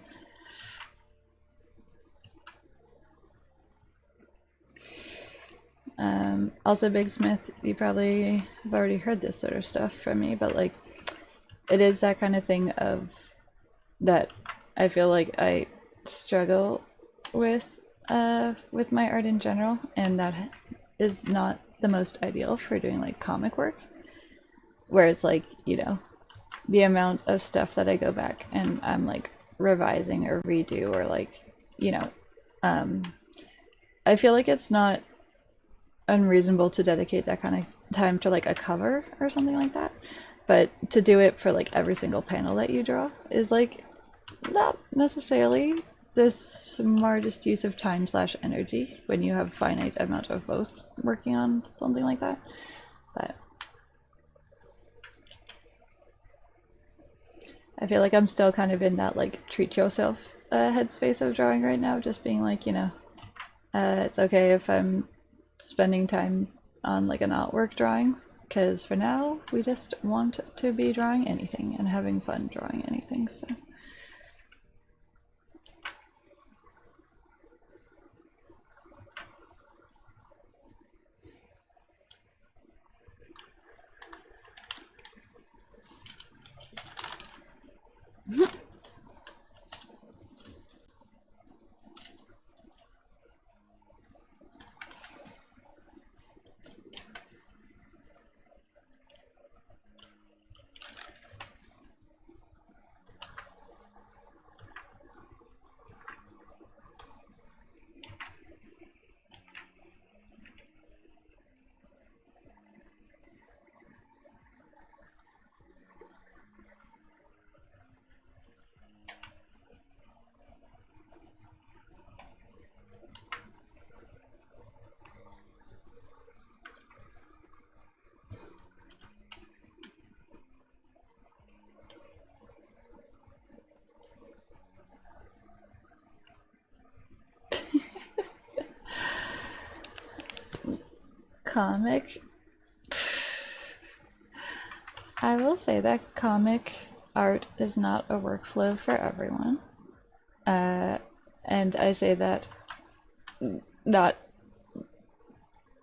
Also, Big Smith, you probably have already heard this sort of stuff from me, but like, it is that kind of thing of that I feel like I struggle with with my art in general, and that is not the most ideal for doing like comic work, where it's like, you know, the amount of stuff that I go back and I'm like revising or redo or like, you know, um, I feel like it's not unreasonable to dedicate that kind of time to like a cover or something like that. But to do it for like every single panel that you draw is like not necessarily the smartest use of time slash energy when you have finite amount of both working on something like that. But I feel like I'm still kind of in that like treat yourself headspace of drawing right now, just being like, you know, it's okay if I'm spending time on like an artwork drawing, because for now we just want to be drawing anything and having fun drawing anything. So comic, I will say that comic art is not a workflow for everyone. Uh, and I say that not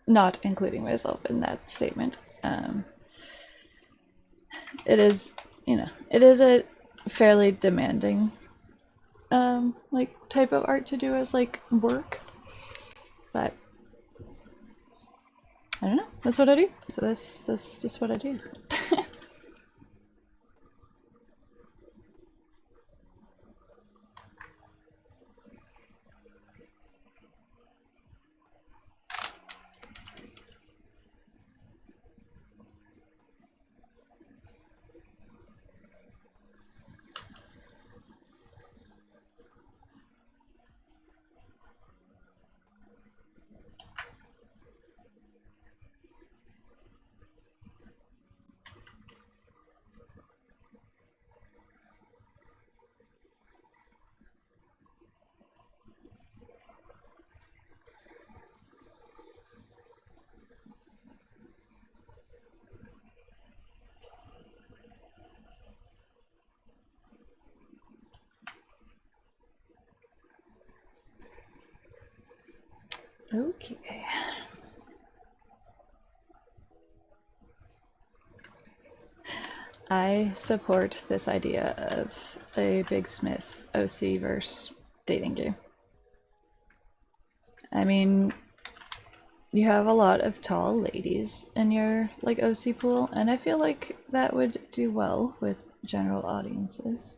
not including myself in that statement. It is, you know, it is a fairly demanding like type of art to do as like work, but I don't know. That's what I do. So that's just what I do. Okay. I support this idea of a Big Smith OC verse dating game. I mean, you have a lot of tall ladies in your like OC pool, and I feel like that would do well with general audiences.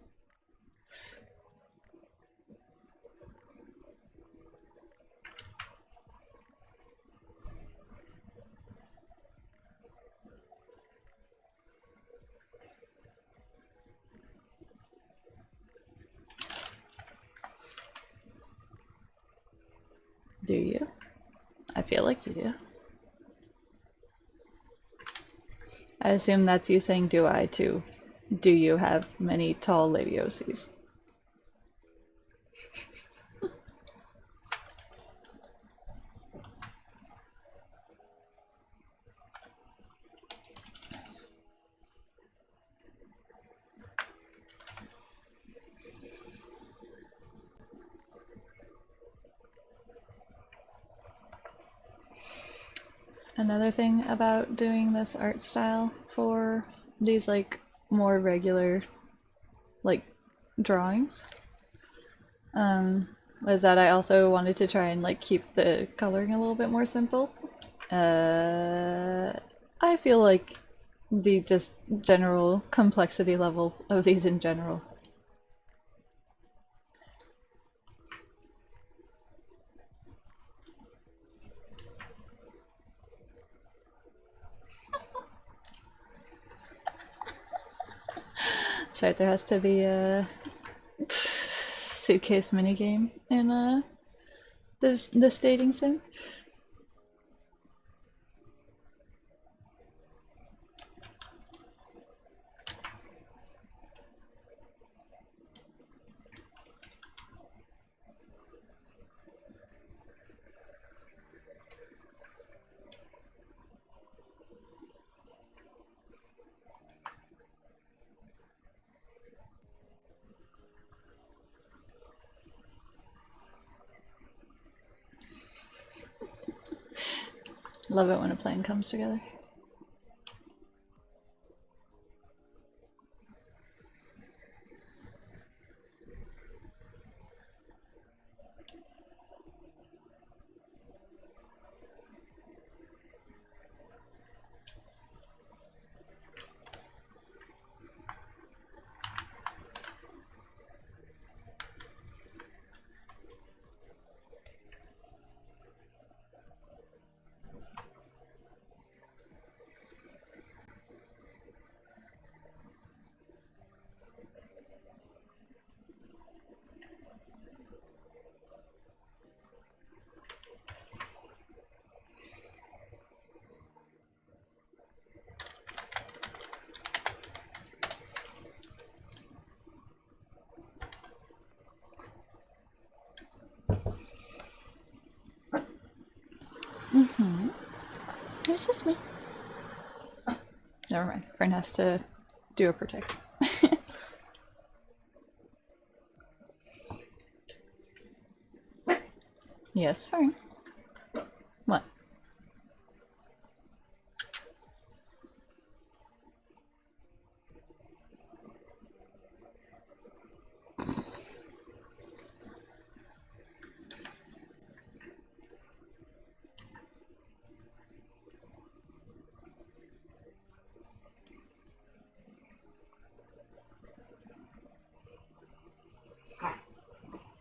Do you? I feel like you do. I assume that's you saying do I too. Do you have many tall lady OCs? Another thing about doing this art style for these like more regular like drawings, was that I also wanted to try and like keep the coloring a little bit more simple. I feel like the just general complexity level of these in general. So there has to be a suitcase minigame in this dating sim. Love it when a plan comes together. Mm-hmm. It's just me. Never mind. Fern has to do a protect. Yes, Fern. What?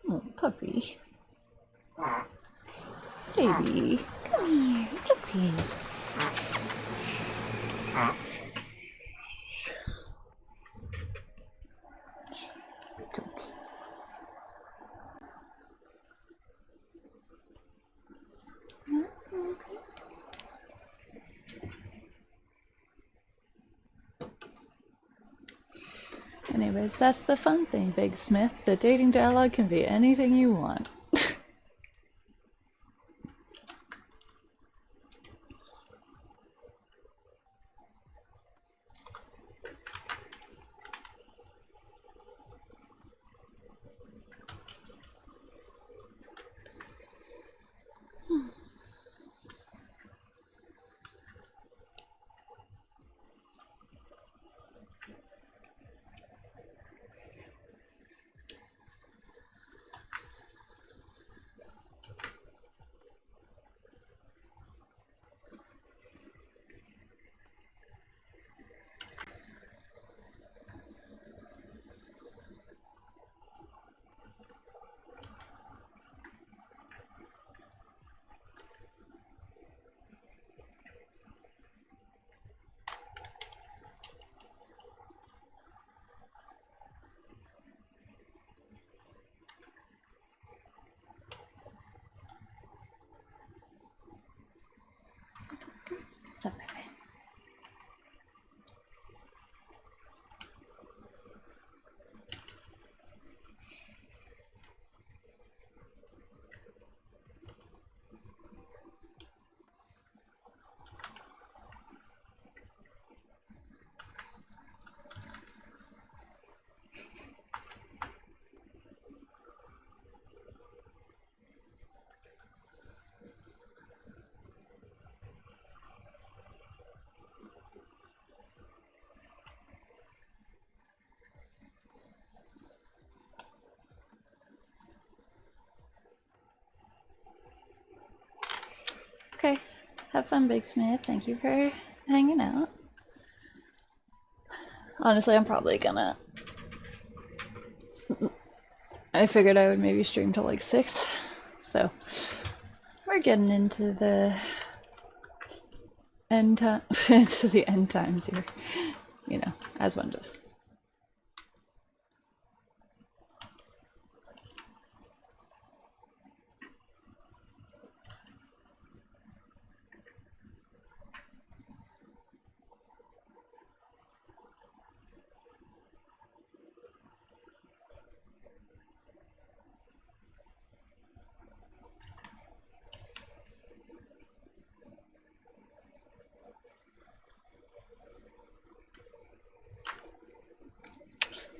Oh, puppy. Baby. Come here. It's okay. It's okay. Anyways, that's the fun thing, Big Smith. The dating dialogue can be anything you want. Have fun, Big Smith. Thank you for hanging out. Honestly, I'm probably gonna. I figured I would maybe stream till like 6, so we're getting into the end time, into the end times here, you know, as one does.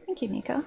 Thank you, Nico.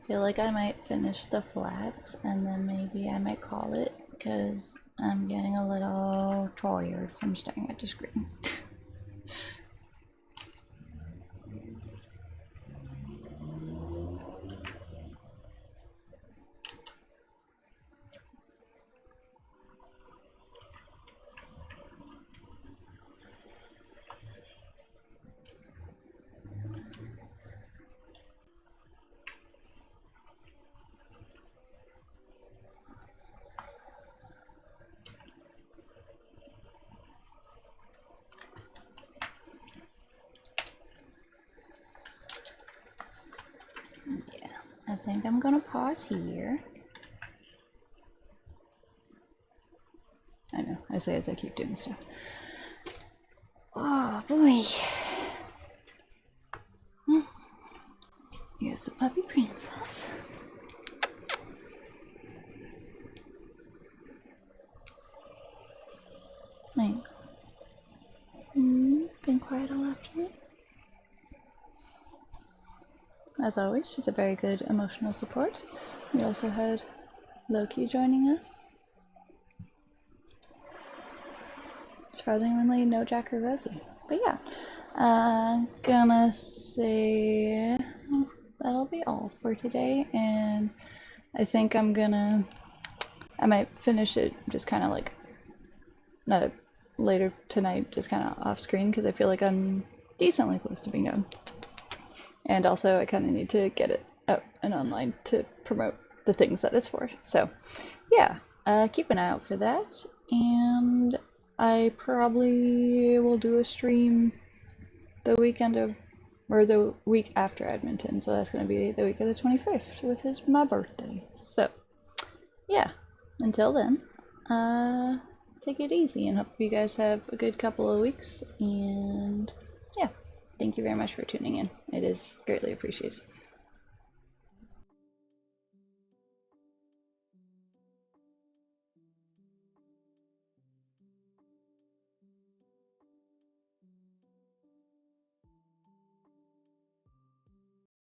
Feel like I might finish the flats and then maybe I might call it because I'm getting a little tired from staring at the screen. Yeah, I think I'm gonna pause here. I know, I say as I keep doing stuff. Oh boy. Here's the puppy princess. Wait. Been quiet all afternoon. As always, she's a very good emotional support. We also had Loki joining us. Surprisingly, no Jack or Rosie. But yeah, gonna say that'll be all for today, and I think I might finish it just kind of like later tonight, just kind of off screen, because I feel like I'm decently close to being done. And also, I kind of need to get it out and online to promote the things that it's for. So, yeah, keep an eye out for that. And I probably will do a stream the weekend of, or the week after Edmonton. So that's going to be the week of the 25th, which is my birthday. So, yeah, until then, take it easy and hope you guys have a good couple of weeks. And yeah, thank you very much for tuning in. It is greatly appreciated.